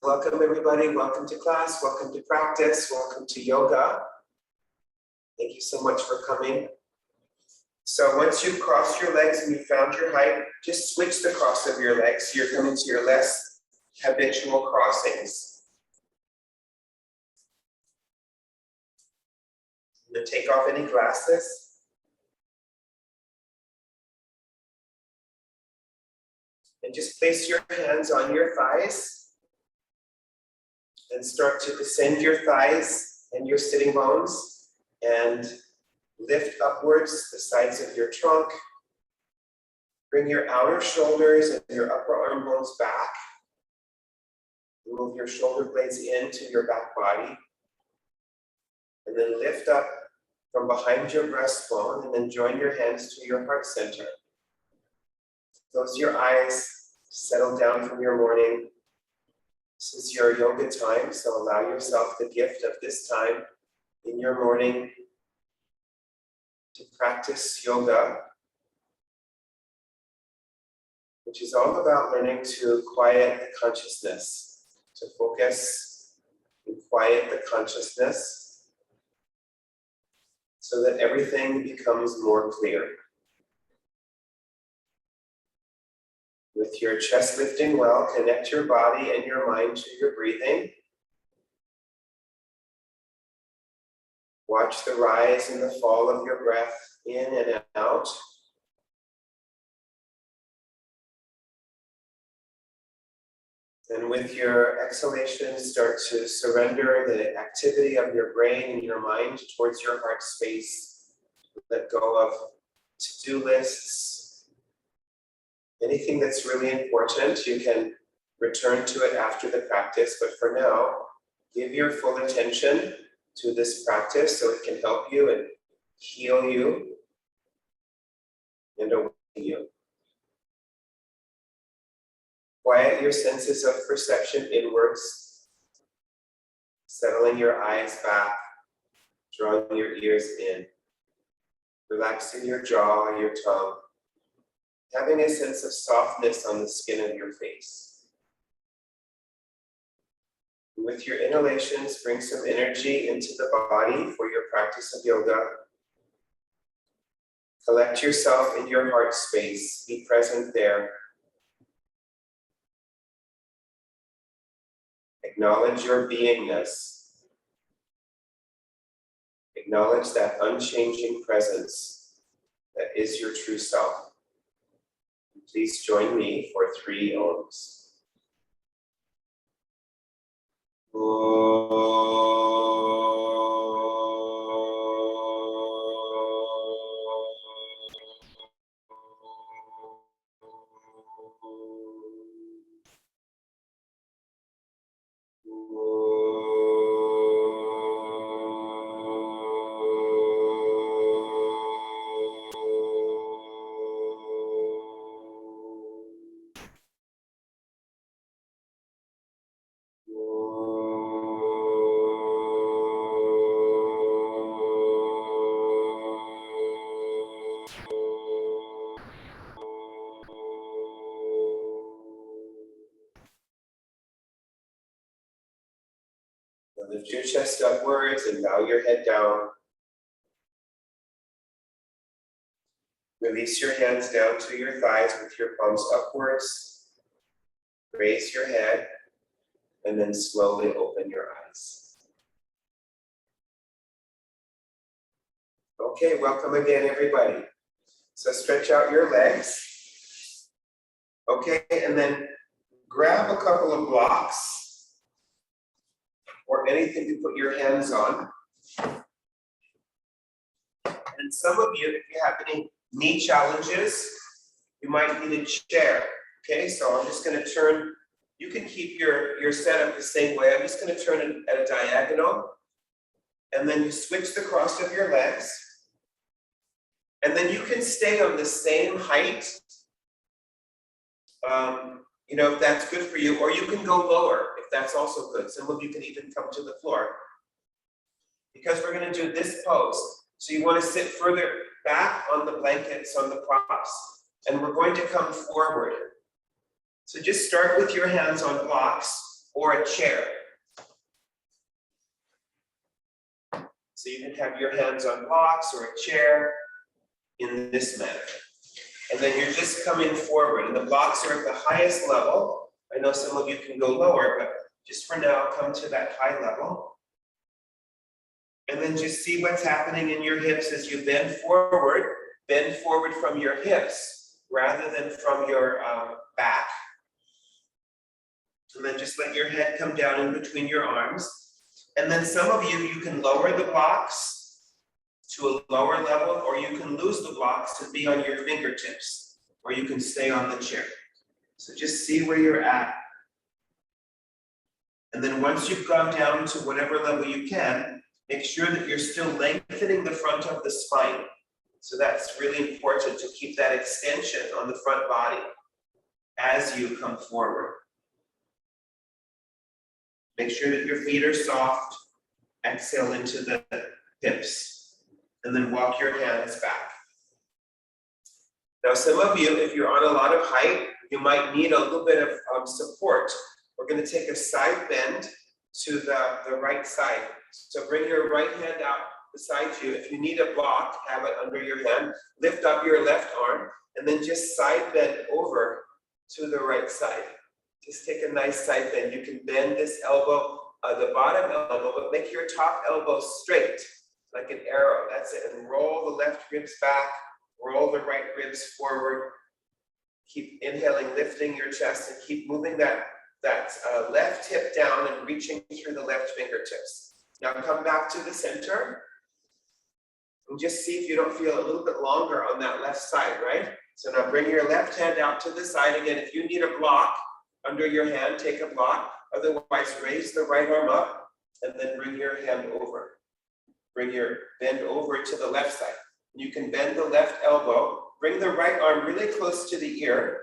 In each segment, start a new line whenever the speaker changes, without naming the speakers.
welcome everybody. Welcome to class. Welcome to practice. Welcome to yoga. Thank you so much for coming. So once you've crossed your legs and you found your height, just switch the cross of your legs. So you're coming to your less habitual crossings. I'm going to take off any glasses. And just place your hands on your thighs and start to descend your thighs and your sitting bones and lift upwards the sides of your trunk. Bring your outer shoulders and your upper arm bones back. Move your shoulder blades into your back body. And then lift up from behind your breastbone and then join your hands to your heart center. Close your eyes, settle down from your morning. This is your yoga time, so allow yourself the gift of this time in your morning to practice yoga, which is all about learning to quiet the consciousness, to focus and quiet the consciousness so that everything becomes more clear. With your chest lifting well, connect your body and your mind to your breathing. Watch the rise and the fall of your breath in and out. And with your exhalation, start to surrender the activity of your brain and your mind towards your heart space. Let go of to-do lists. Anything that's really important, you can return to it after the practice, but for now, give your full attention to this practice so it can help you and heal you and awaken you. Quiet your senses of perception inwards, settling your eyes back, drawing your ears in, relaxing your jaw, your tongue, having a sense of softness on the skin of your face. With your inhalations, bring some energy into the body for your practice of yoga. Collect yourself in your heart space. Be present there. Acknowledge your beingness. Acknowledge that unchanging presence that is your true self. Please join me for 3 ohms. Lift your chest upwards and bow your head down. Release your hands down to your thighs with your palms upwards. Raise your head and then slowly open your eyes. Okay, welcome again, everybody. So stretch out your legs. Okay, and then grab a couple of blocks or anything to put your hands on. And some of you, if you have any knee challenges, you might need a chair. Okay, so I'm just going to turn, you can keep your setup the same way. I'm just going to turn it at a diagonal. And then you switch the cross of your legs. And then you can stay on the same height. If that's good for you, or you can go lower if that's also good. Some of you can even come to the floor. Because we're going to do this pose. So you want to sit further back on the blankets, on the props, and we're going to come forward. So just start with your hands on blocks or a chair. So you can have your hands on blocks or a chair in this manner. And then you're just coming forward, and the blocks are at the highest level. I know some of you can go lower, but just for now, come to that high level. And then just see what's happening in your hips as you bend forward. Bend forward from your hips rather than from your back. And then just let your head come down in between your arms. And then some of you can lower the blocks to a lower level, or you can lose the blocks to be on your fingertips, or you can stay on the chair. So just see where you're at. And then once you've gone down to whatever level you can, make sure that you're still lengthening the front of the spine. So that's really important to keep that extension on the front body as you come forward. Make sure that your feet are soft. Exhale into the hips. And then walk your hands back. Now, some of you, if you're on a lot of height, you might need a little bit of support. We're going to take a side bend to the right side. So bring your right hand out beside you. If you need a block, have it under your hand. Lift up your left arm and then just side bend over to the right side. Just take a nice side bend. You can bend this elbow, the bottom elbow, but make your top elbow straight, like an arrow. That's it. And roll the left ribs back, roll the right ribs forward. Keep inhaling, lifting your chest, and keep moving that left hip down and reaching through the left fingertips. Now come back to the center and just see if you don't feel a little bit longer on that left side, right? So now bring your left hand out to the side again. If you need a block under your hand, take a block. Otherwise, raise the right arm up and then bring your hand over. Bring your bend over to the left side. You can bend the left elbow. Bring the right arm really close to the ear.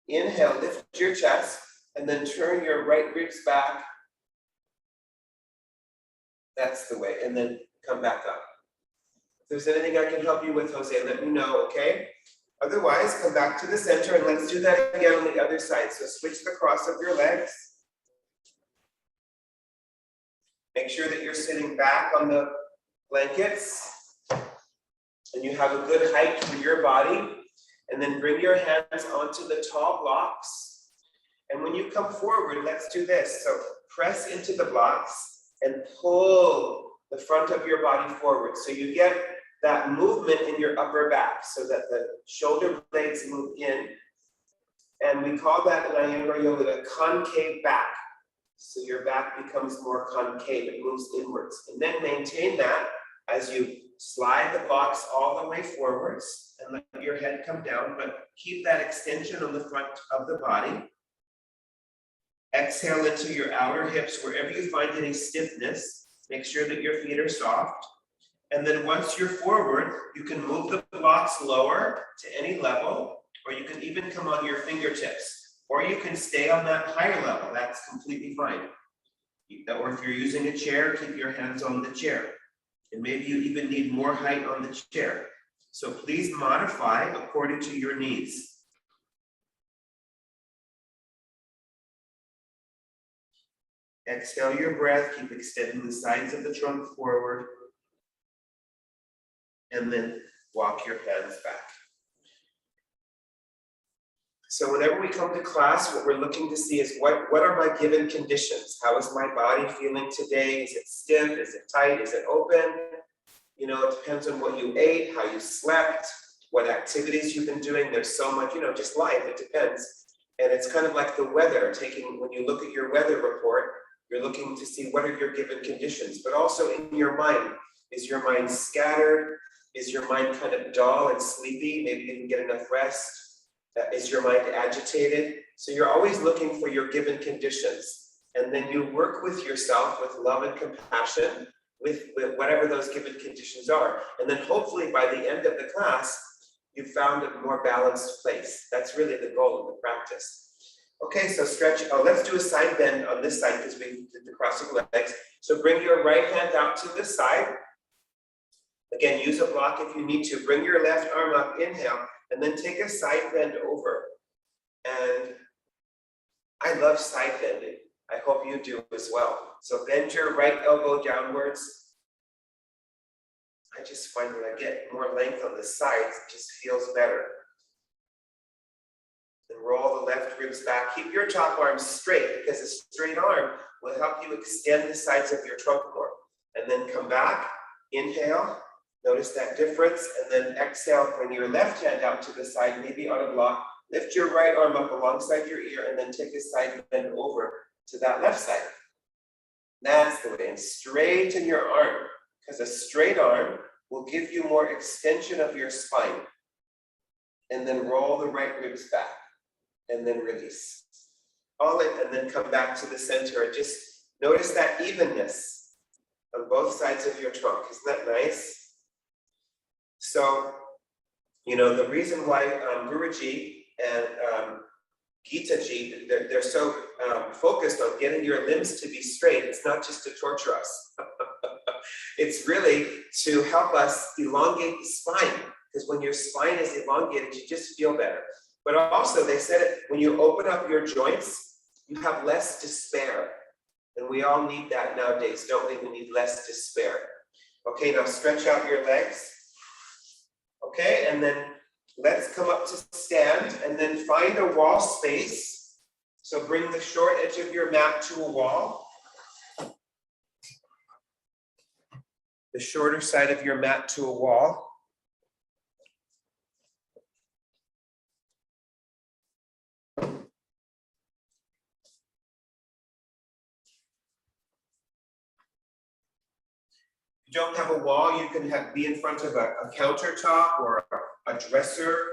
Inhale, lift your chest, and then turn your right ribs back. That's the way, and then come back up. If there's anything I can help you with, Jose, let me know, okay? Otherwise, come back to the center, and let's do that again on the other side. So switch the cross of your legs. Make sure that you're sitting back on the blankets, and you have a good height for your body. And then bring your hands onto the tall blocks. And when you come forward, let's do this. So press into the blocks and pull the front of your body forward. So you get that movement in your upper back so that the shoulder blades move in. And we call that in Iyengar Yoga the concave back. So your back becomes more concave, it moves inwards. And then maintain that as you slide the blocks all the way forwards and let your head come down, but keep that extension on the front of the body. Exhale into your outer hips wherever you find any stiffness. Make sure that your feet are soft. And then once you're forward, you can move the blocks lower to any level, or you can even come on your fingertips, or you can stay on that higher level. That's completely fine. Or if you're using a chair, keep your hands on the chair. And maybe you even need more height on the chair. So please modify according to your needs. Exhale your breath, keep extending the sides of the trunk forward. And then walk your hands back. So whenever we come to class, what we're looking to see is what are my given conditions? How is my body feeling today? Is it stiff? Is it tight? Is it open? You know, it depends on what you ate, how you slept, what activities you've been doing. There's so much, just life, it depends. And it's kind of like the weather, when you look at your weather report, you're looking to see what are your given conditions, but also in your mind. Is your mind scattered? Is your mind kind of dull and sleepy? Maybe you didn't get enough rest. Is your mind agitated? So you're always looking for your given conditions. And then you work with yourself with love and compassion with whatever those given conditions are. And then hopefully by the end of the class, you've found a more balanced place. That's really the goal of the practice. Okay, so stretch. Oh, let's do a side bend on this side because we did the crossing legs. So bring your right hand out to the side. Again, use a block if you need to. Bring your left arm up, inhale, and then take a side bend over. And I love side bending. I hope you do as well. So bend your right elbow downwards. I just find when I get more length on the sides, it just feels better. And roll the left ribs back. Keep your top arm straight because a straight arm will help you extend the sides of your trunk more. And then come back, inhale, notice that difference, and then exhale, bring your left hand out to the side, maybe on a block. Lift your right arm up alongside your ear and then take a side bend over to that left side. That's the way. And straighten your arm, because a straight arm will give you more extension of your spine. And then roll the right ribs back and then release. All in, and then come back to the center and just notice that evenness on both sides of your trunk. Isn't that nice? So, you know, the reason why Guruji and Gita Ji, they're so focused on getting your limbs to be straight, it's not just to torture us. It's really to help us elongate the spine, because when your spine is elongated, you just feel better. But also, they said it, when you open up your joints, you have less to spare. And we all need that nowadays, don't we? We need less to spare. Okay, now stretch out your legs. Okay, and then let's come up to stand and then find a wall space. So bring the short edge of your mat to a wall. The shorter side of your mat to a wall. If you don't have a wall, you can be in front of a countertop or a dresser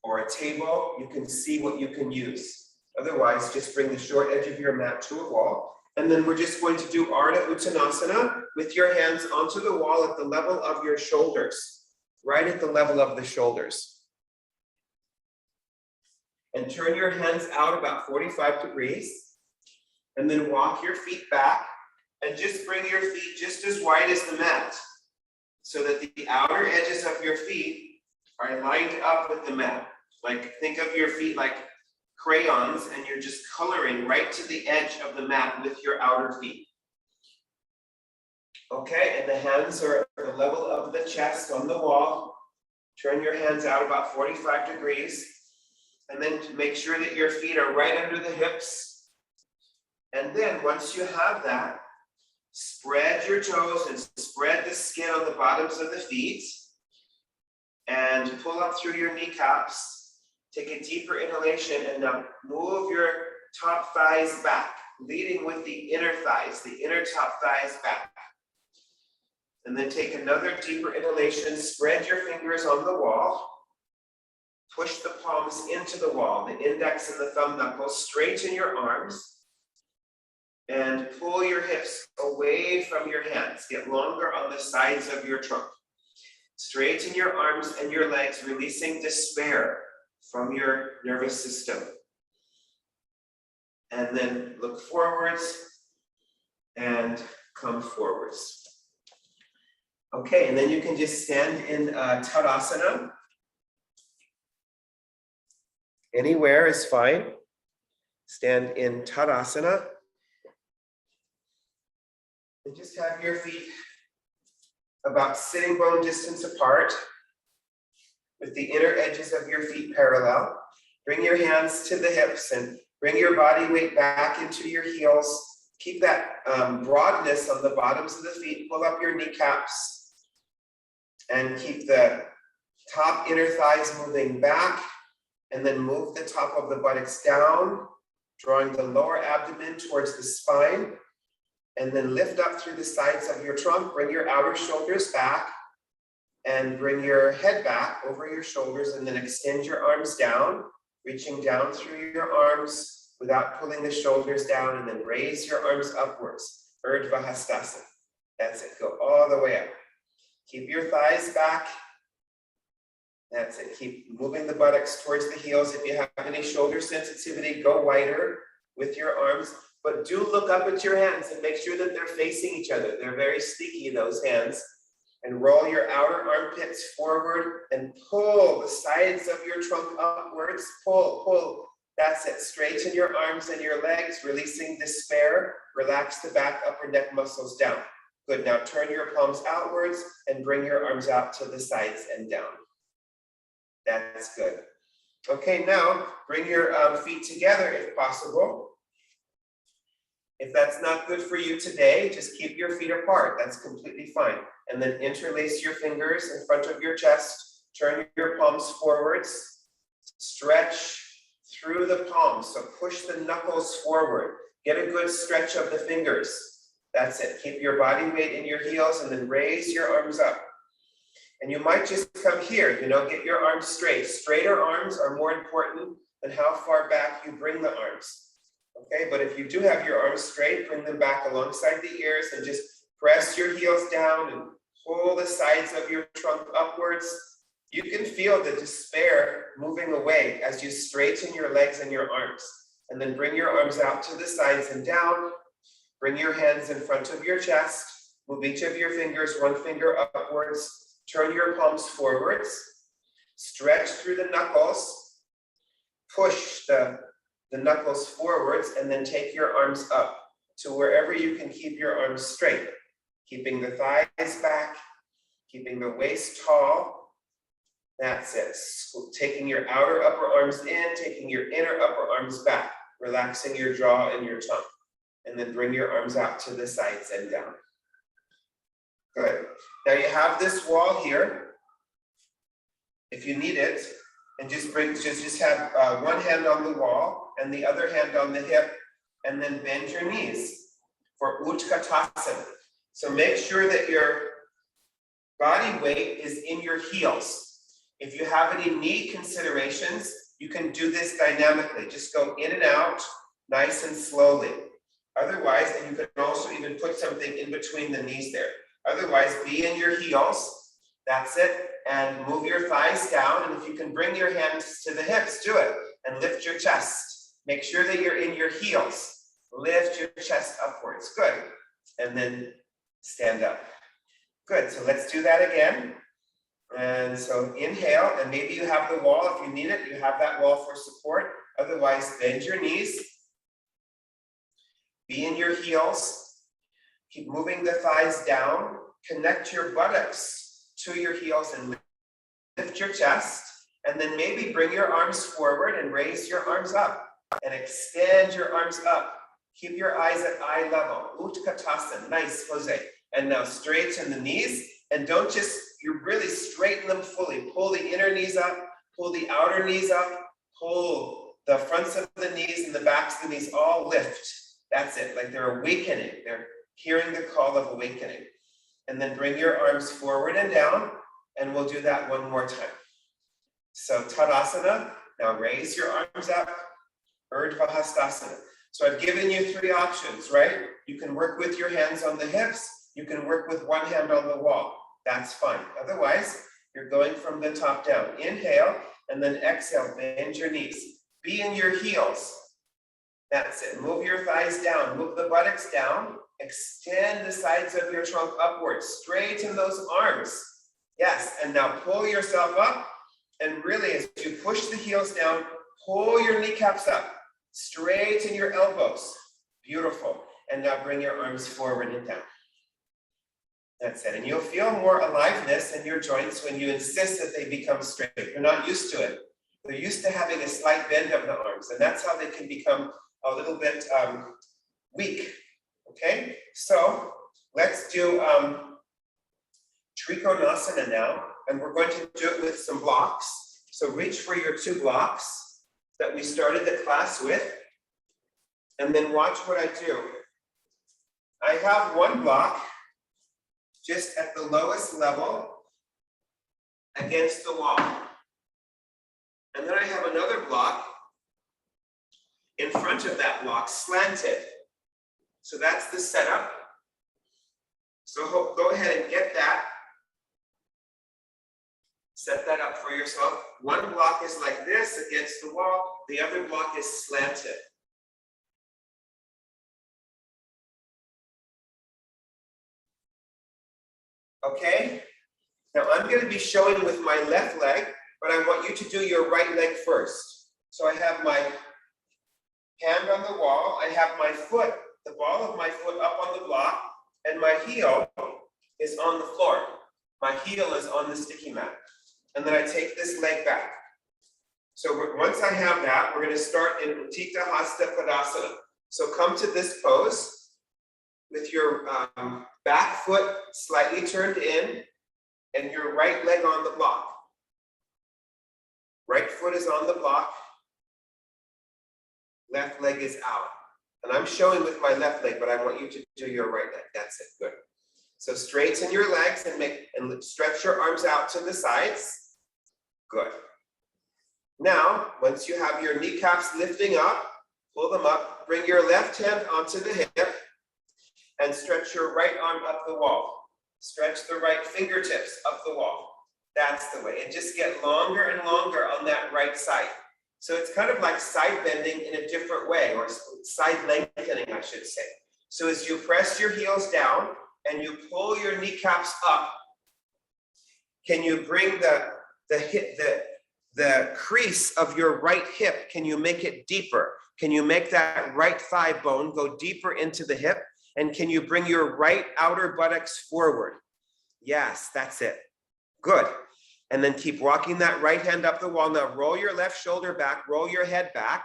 or a table. You can see what you can use. Otherwise, just bring the short edge of your mat to a wall. And then we're just going to do Arda Uttanasana with your hands onto the wall at the level of your shoulders, right at the level of the shoulders. And turn your hands out about 45 degrees. And then walk your feet back. And just bring your feet just as wide as the mat, so that the outer edges of your feet are lined up with the mat. Like, think of your feet like crayons, and you're just coloring right to the edge of the mat with your outer feet. Okay, and the hands are at the level of the chest on the wall. Turn your hands out about 45 degrees. And then to make sure that your feet are right under the hips. And then once you have that, spread your toes and spread the skin on the bottoms of the feet. And pull up through your kneecaps. Take a deeper inhalation and now move your top thighs back, leading with the inner thighs, the inner top thighs back. And then take another deeper inhalation, spread your fingers on the wall. Push the palms into the wall, the index and the thumb knuckles, straighten your arms. And pull your hips away from your hands. Get longer on the sides of your trunk. Straighten your arms and your legs, releasing despair from your nervous system. And then look forwards and come forwards. Okay, and then you can just stand in Tadasana. Anywhere is fine. Stand in Tadasana. And just have your feet about sitting bone distance apart with the inner edges of your feet parallel. Bring your hands to the hips and bring your body weight back into your heels. Keep that broadness on the bottoms of the feet. Pull up your kneecaps and keep the top inner thighs moving back, and then move the top of the buttocks down, drawing the lower abdomen towards the spine. And then lift up through the sides of your trunk, bring your outer shoulders back, and bring your head back over your shoulders, and then extend your arms down, reaching down through your arms without pulling the shoulders down, and then raise your arms upwards, Urdhva Hastasana. That's it, go all the way up. Keep your thighs back. That's it, keep moving the buttocks towards the heels. If you have any shoulder sensitivity, go wider with your arms. But do look up at your hands and make sure that they're facing each other. They're very sticky, those hands. And roll your outer armpits forward and pull the sides of your trunk upwards. Pull. That's it. Straighten your arms and your legs, releasing despair. Relax the back, upper neck muscles down. Good. Now turn your palms outwards and bring your arms out to the sides and down. That's good. Okay, now bring your feet together if possible. If that's not good for you today, just keep your feet apart. That's completely fine. And then interlace your fingers in front of your chest. Turn your palms forwards. Stretch through the palms. So push the knuckles forward. Get a good stretch of the fingers. That's it. Keep your body weight in your heels and then raise your arms up. And you might just come here, get your arms straight. Straighter arms are more important than how far back you bring the arms. Okay, but if you do have your arms straight, bring them back alongside the ears and just press your heels down and pull the sides of your trunk upwards. You can feel the despair moving away as you straighten your legs and your arms. And then bring your arms out to the sides and down. Bring your hands in front of your chest. Move each of your fingers, one finger upwards. Turn your palms forwards. Stretch through the knuckles. Push the knuckles forwards and then take your arms up to wherever you can keep your arms straight. Keeping the thighs back, keeping the waist tall. That's it. Taking your outer upper arms in, taking your inner upper arms back, relaxing your jaw and your tongue. And then bring your arms out to the sides and down. Good. Now you have this wall here. If you need it, and just have one hand on the wall and the other hand on the hip, and then bend your knees for Uttanasana. So make sure that your body weight is in your heels. If you have any knee considerations, you can do this dynamically. Just go in and out, nice and slowly. Otherwise, and you can also even put something in between the knees there. Otherwise, be in your heels. That's it. And move your thighs down. And if you can bring your hands to the hips, do it. And lift your chest. Make sure that you're in your heels. Lift your chest upwards. Good. And then stand up. Good. So let's do that again. And so inhale, and maybe you have the wall. If you need it, you have that wall for support. Otherwise, bend your knees. Be in your heels. Keep moving the thighs down. Connect your buttocks to your heels and lift your chest. And then maybe bring your arms forward and raise your arms up. And extend your arms up. Keep your eyes at eye level. Uttanasana. Nice, Jose. And now straighten the knees. And don't just, you really straighten them fully. Pull the inner knees up. Pull the outer knees up. Pull the fronts of the knees and the backs of the knees. All lift. That's it. Like they're awakening. They're hearing the call of awakening. And then bring your arms forward and down. And we'll do that one more time. So Tadasana. Now raise your arms up. Urdhva Hastasana. So I've given you three options, right? You can work with your hands on the hips. You can work with one hand on the wall. That's fine. Otherwise, you're going from the top down. Inhale, and then exhale, bend your knees. Be in your heels. That's it. Move your thighs down. Move the buttocks down. Extend the sides of your trunk upwards. Straighten those arms. Yes, and now pull yourself up. And really, as you push the heels down, pull your kneecaps up. Straighten your elbows. Beautiful. And now bring your arms forward and down. That's it. And you'll feel more aliveness in your joints when you insist that they become straight. You're not used to it. They're used to having a slight bend of the arms. And that's how they can become a little bit weak. Okay? So let's do Trikonasana now. And we're going to do it with some blocks. So reach for your two blocks that we started the class with. And then watch what I do. I have one block just at the lowest level against the wall. And then I have another block in front of that block, slanted. So that's the setup. So go ahead and get that. Set that up for yourself. One block is like this against the wall. The other block is slanted. Okay, now I'm going to be showing with my left leg, but I want you to do your right leg first. So I have my hand on the wall. I have my foot, the ball of my foot up on the block, and my heel is on the floor. My heel is on the sticky mat. And then I take this leg back. So once I have that, we're going to start in Uttita Hasta Tadasana. So come to this pose with your back foot slightly turned in and your right leg on the block. Right foot is on the block. Left leg is out. And I'm showing with my left leg, but I want you to do your right leg. That's it. Good. So straighten your legs and stretch your arms out to the sides. Good. Now, once you have your kneecaps lifting up, pull them up, bring your left hand onto the hip and stretch your right arm up the wall. Stretch the right fingertips up the wall. That's the way. And just get longer and longer on that right side. So it's kind of like side bending in a different way, or side lengthening, I should say. So as you press your heels down and you pull your kneecaps up, can you bring the crease of your right hip, can you make it deeper? Can you make that right thigh bone go deeper into the hip? And can you bring your right outer buttocks forward? Yes, that's it. Good. And then keep walking that right hand up the wall. Now roll your left shoulder back, roll your head back.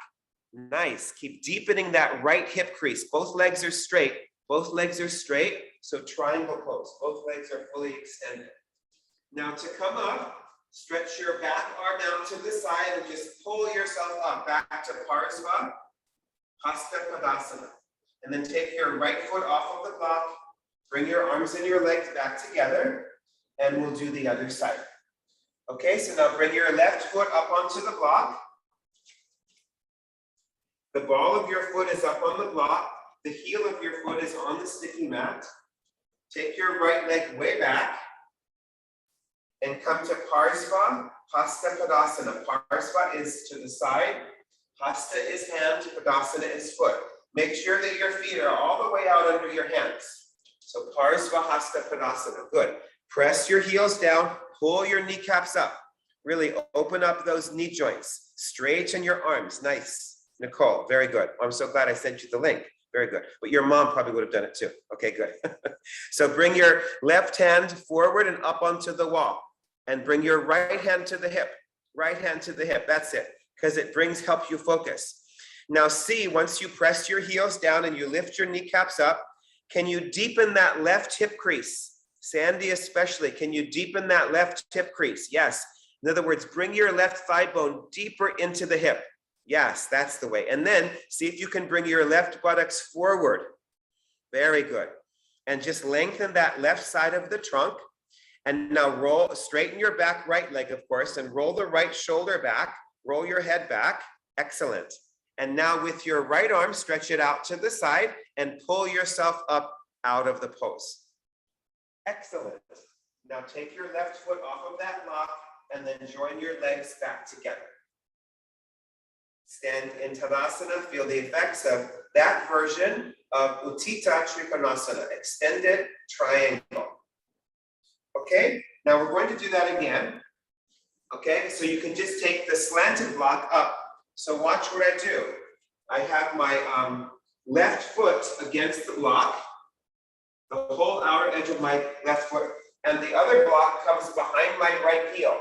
Nice. Keep deepening that right hip crease. Both legs are straight. Both legs are straight. So triangle pose. Both legs are fully extended. Now to come up, stretch your back arm out to the side and just pull yourself up back to Parsva, Hasta Tadasana. And then take your right foot off of the block, bring your arms and your legs back together, and we'll do the other side. Okay, so now bring your left foot up onto the block. The ball of your foot is up on the block. The heel of your foot is on the sticky mat. Take your right leg way back and come to Parsva, Hasta Tadasana. Parsva is to the side, Hasta is hand, Tadasana is foot. Make sure that your feet are all the way out under your hands. So Parsva, Hasta Tadasana. Good. Press your heels down, pull your kneecaps up. Really open up those knee joints. Straighten your arms. Nice. Nicole, very good. I'm so glad I sent you the link. Very good. But your mom probably would have done it too. Okay, good. So bring your left hand forward and up onto the wall. And bring your right hand to the hip. Right hand to the hip. That's it. Because it helps you focus. Now see, once you press your heels down and you lift your kneecaps up, can you deepen that left hip crease? Sandy especially, can you deepen that left hip crease? Yes. In other words, bring your left thigh bone deeper into the hip. Yes, that's the way. And then see if you can bring your left buttocks forward. Very good. And just lengthen that left side of the trunk. And now straighten your back right leg, of course, and roll the right shoulder back. Roll your head back. Excellent. And now with your right arm, stretch it out to the side and pull yourself up out of the pose. Excellent. Now take your left foot off of that block and then join your legs back together. Stand in Tadasana, feel the effects of that version of Uttita Trikonasana, extended triangle. Okay, now we're going to do that again. Okay, so you can just take the slanted block up. So watch what I do. I have my left foot against the block, the whole outer edge of my left foot, and the other block comes behind my right heel.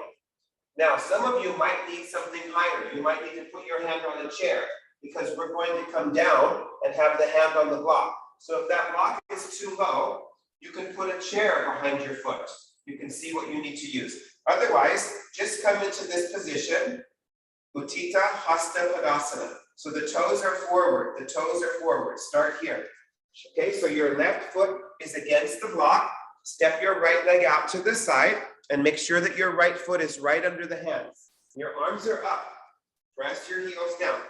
Now, some of you might need something higher. You might need to put your hand on a chair because we're going to come down and have the hand on the block. So if that block is too low, you can put a chair behind your foot. You can see what you need to use. Otherwise, just come into this position, Uttita Hasta Tadasana. So the toes are forward, the toes are forward. Start here. Okay, so your left foot is against the block. Step your right leg out to the side and make sure that your right foot is right under the hands. Your arms are up. Press your heels down.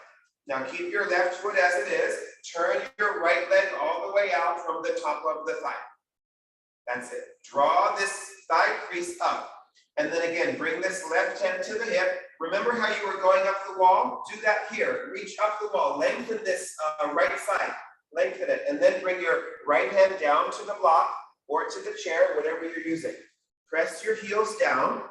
Now keep your left foot as it is. Turn your right leg all the way out from the top of the thigh. That's it. Draw this thigh crease up. And then again, bring this left hand to the hip. Remember how you were going up the wall? Do that here. Reach up the wall. Lengthen this right side. Lengthen it. And then bring your right hand down to the block or to the chair, whatever you're using. Press your heels down.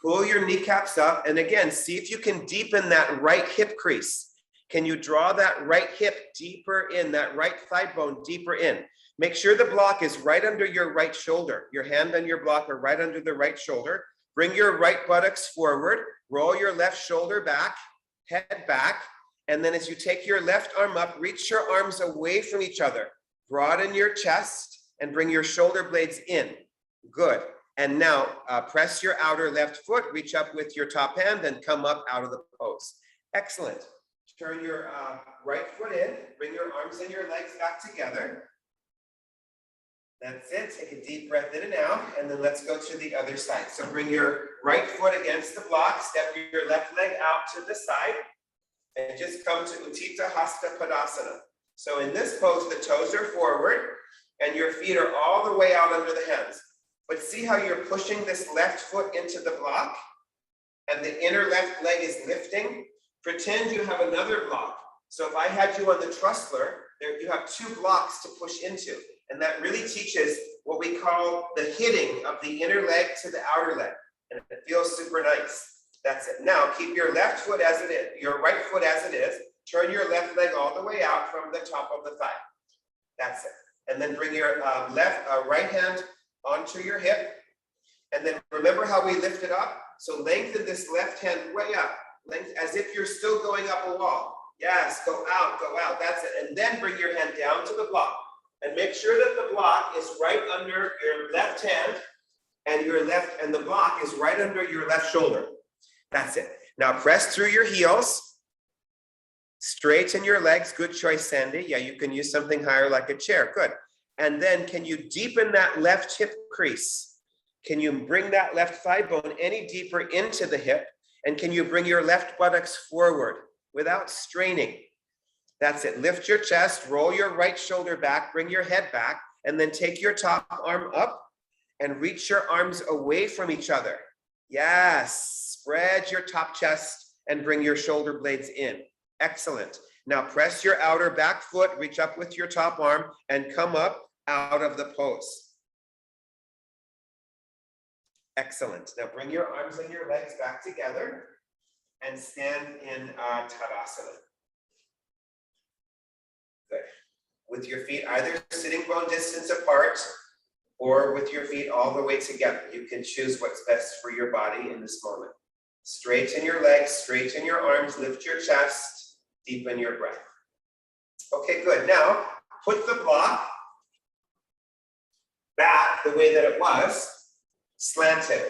Pull your kneecaps up. And again, see if you can deepen that right hip crease. Can you draw that right hip deeper in, that right thigh bone deeper in? Make sure the block is right under your right shoulder. Your hand and your block are right under the right shoulder. Bring your right buttocks forward, roll your left shoulder back, head back, and then as you take your left arm up, reach your arms away from each other. Broaden your chest and bring your shoulder blades in. Good. And now press your outer left foot, reach up with your top hand and come up out of the pose. Excellent. Turn your right foot in, bring your arms and your legs back together. That's it. Take a deep breath in and out, and then let's go to the other side. So bring your right foot against the block, step your left leg out to the side, and just come to Uttita Hasta Tadasana. So in this pose, the toes are forward, and your feet are all the way out under the hands. But see how you're pushing this left foot into the block, and the inner left leg is lifting? Pretend you have another block. So if I had you on the trustler, there you have two blocks to push into. And that really teaches what we call the hitting of the inner leg to the outer leg. And it feels super nice. That's it. Now keep your left foot as it is, your right foot as it is. Turn your left leg all the way out from the top of the thigh. That's it. And then bring your right hand onto your hip. And then remember how we lifted up? So lengthen this left hand way up. Length as if you're still going up a wall. Yes, go out, that's it. And then bring your hand down to the block. And make sure that the block is right under your left hand and the block is right under your left shoulder. That's it. Now press through your heels. Straighten your legs. Good choice, Sandy. Yeah, you can use something higher like a chair. Good. And then can you deepen that left hip crease? Can you bring that left thigh bone any deeper into the hip? And can you bring your left buttocks forward without straining? That's it. Lift your chest, roll your right shoulder back, bring your head back, and then take your top arm up and reach your arms away from each other. Yes. Spread your top chest and bring your shoulder blades in. Excellent. Now press your outer back foot, reach up with your top arm, and come up out of the pose. Excellent. Now bring your arms and your legs back together and stand in Tadasana. Good. With your feet either sitting bone distance apart or with your feet all the way together. You can choose what's best for your body in this moment. Straighten your legs, straighten your arms, lift your chest, deepen your breath. Okay, good. Now put the block back the way that it was, slanted.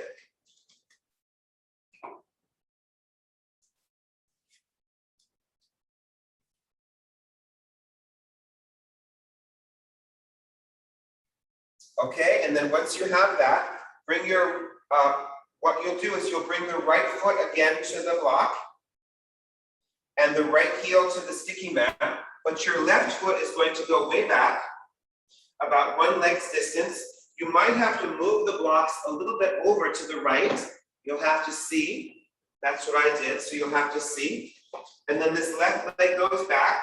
Okay, and then once you have that, bring your, what you'll do is you'll bring the right foot again to the block and the right heel to the sticky mat, but your left foot is going to go way back, about one leg's distance. You might have to move the blocks a little bit over to the right. You'll have to see. That's what I did, so you'll have to see. And then this left leg goes back,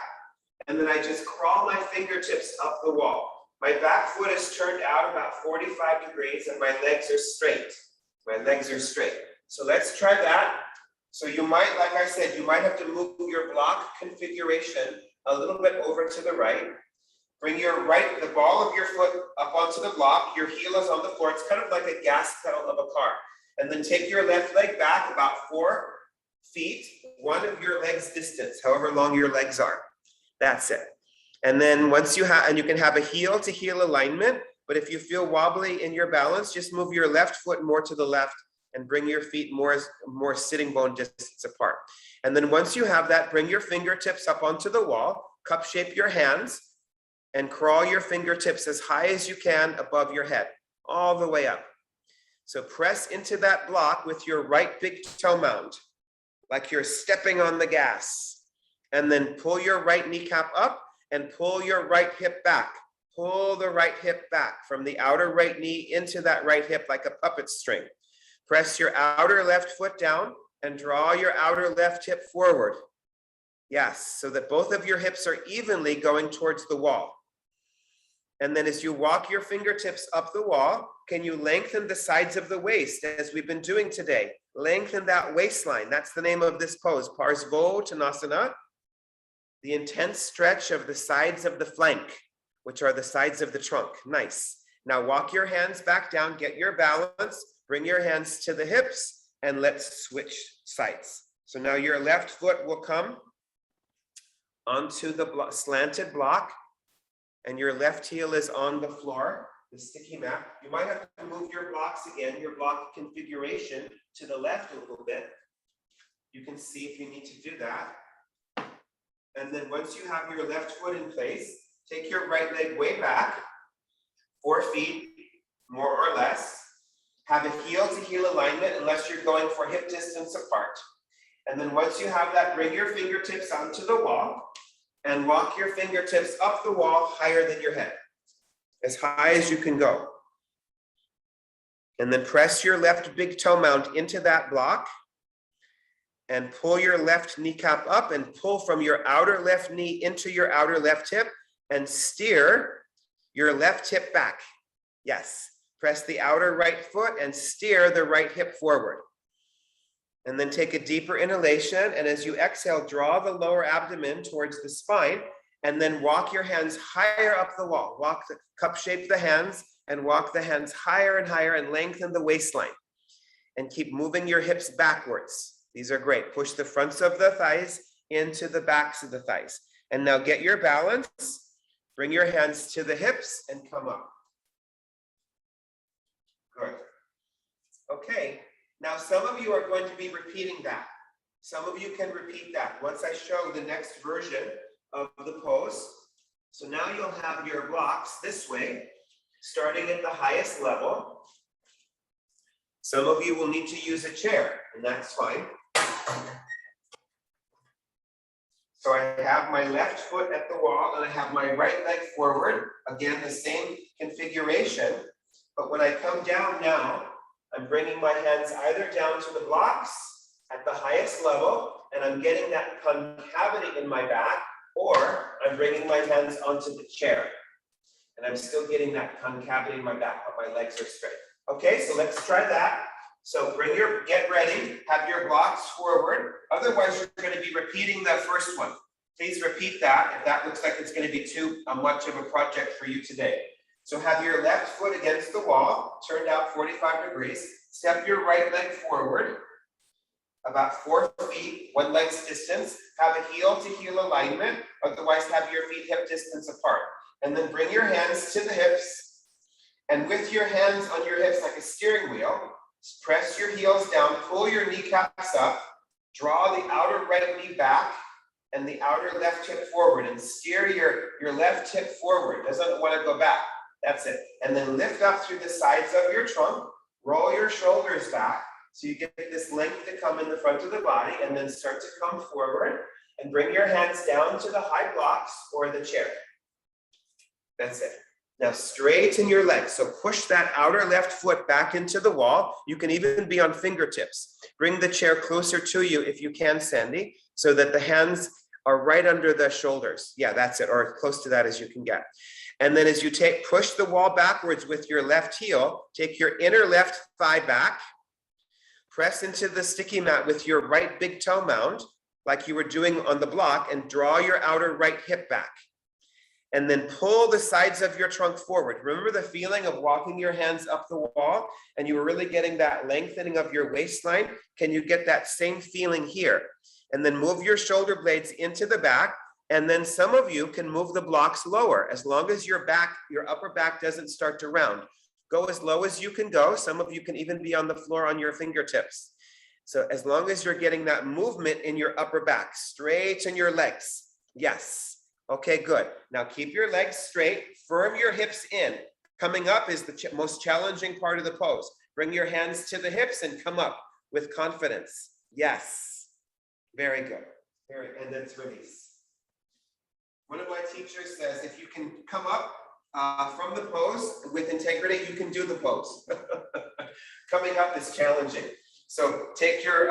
and then I just crawl my fingertips up the wall. My back foot is turned out about 45 degrees and my legs are straight. My legs are straight. So let's try that. So you might, like I said, you might have to move your block configuration a little bit over to the right. Bring the ball of your foot up onto the block. Your heel is on the floor. It's kind of like a gas pedal of a car. And then take your left leg back about 4 feet, one of your legs distance, however long your legs are. That's it. And then once you have, and you can have a heel to heel alignment, but if you feel wobbly in your balance, just move your left foot more to the left and bring your feet more sitting bone distance apart. And then once you have that, bring your fingertips up onto the wall, cup shape your hands, and crawl your fingertips as high as you can above your head, all the way up. So press into that block with your right big toe mound, like you're stepping on the gas. And then pull your right kneecap up and pull your right hip back. Pull the right hip back from the outer right knee into that right hip like a puppet string. Press your outer left foot down and draw your outer left hip forward. Yes, so that both of your hips are evenly going towards the wall. And then as you walk your fingertips up the wall, can you lengthen the sides of the waist as we've been doing today? Lengthen that waistline. That's the name of this pose, Parsvo Uttanasana. the intense stretch of the sides of the flank, which are the sides of the trunk. Nice. Now walk your hands back down, get your balance, bring your hands to the hips, and let's switch sides. So now your left foot will come onto the slanted block, and your left heel is on the floor, the sticky mat. You might have to move your blocks again, your block configuration to the left a little bit. You can see if you need to do that. And then once you have your left foot in place, take your right leg way back, 4 feet, more or less. Have a heel to heel alignment unless you're going for hip distance apart. And then once you have that, bring your fingertips onto the wall and walk your fingertips up the wall higher than your head, as high as you can go. And then press your left big toe mount into that block and pull your left kneecap up and pull from your outer left knee into your outer left hip and steer your left hip back. Yes. Press the outer right foot and steer the right hip forward. And then take a deeper inhalation. And as you exhale, draw the lower abdomen towards the spine and then walk your hands higher up the wall. Walk the cup shape the hands and walk the hands higher and higher and lengthen the waistline. And keep moving your hips backwards. These are great. Push the fronts of the thighs into the backs of the thighs. And now get your balance. Bring your hands to the hips and come up. Good. Okay, now some of you are going to be repeating that. Some of you can repeat that once I show the next version of the pose. So now you'll have your blocks this way, starting at the highest level. Some of you will need to use a chair, and that's fine. So I have my left foot at the wall, and I have my right leg forward. Again, the same configuration. But when I come down now, I'm bringing my hands either down to the blocks at the highest level, and I'm getting that concavity in my back, or I'm bringing my hands onto the chair, and I'm still getting that concavity in my back, but my legs are straight. Okay, so let's try that. So get ready, have your blocks forward. Otherwise, you're going to be repeating the first one. Please repeat that if that looks like it's going to be too much of a project for you today. So have your left foot against the wall, turned out 45 degrees. Step your right leg forward, about 4 feet, 1 leg's distance. Have a heel to heel alignment, otherwise have your feet hip distance apart. And then bring your hands to the hips. And with your hands on your hips like a steering wheel, press your heels down, pull your kneecaps up, draw the outer right knee back and the outer left hip forward and steer your left hip forward. Doesn't want to go back. That's it. And then lift up through the sides of your trunk, roll your shoulders back so you get this length to come in the front of the body, and then start to come forward and bring your hands down to the high blocks or the chair. That's it. Now straighten your legs. So push that outer left foot back into the wall. You can even be on fingertips. Bring the chair closer to you if you can, Sandy, so that the hands are right under the shoulders. Yeah, that's it, or as close to that as you can get. And then as you push the wall backwards with your left heel, take your inner left thigh back, press into the sticky mat with your right big toe mound, like you were doing on the block, and draw your outer right hip back. And then pull the sides of your trunk forward. Remember the feeling of walking your hands up the wall, and you were really getting that lengthening of your waistline? Can you get that same feeling here? And then move your shoulder blades into the back. And then some of you can move the blocks lower, as long as your upper back doesn't start to round. Go as low as you can go. Some of you can even be on the floor on your fingertips. So as long as you're getting that movement in your upper back, straighten your legs. Yes. Okay, good. Now keep your legs straight, firm your hips in. Coming up is the most challenging part of the pose. Bring your hands to the hips and come up with confidence. Yes. Very good. And then release. One of my teachers says, if you can come up from the pose with integrity, you can do the pose. Coming up is challenging. So take your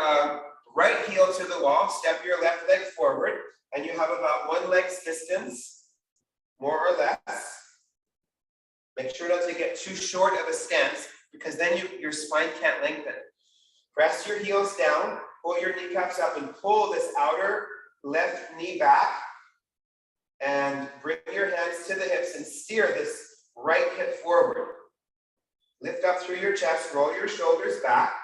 right heel to the wall, step your left leg forward, and you have about 1 leg's distance, more or less. Make sure not to get too short of a stance, because then your spine can't lengthen. Press your heels down, pull your kneecaps up, and pull this outer left knee back. to the hips and steer this right hip forward. Lift up through your chest, roll your shoulders back,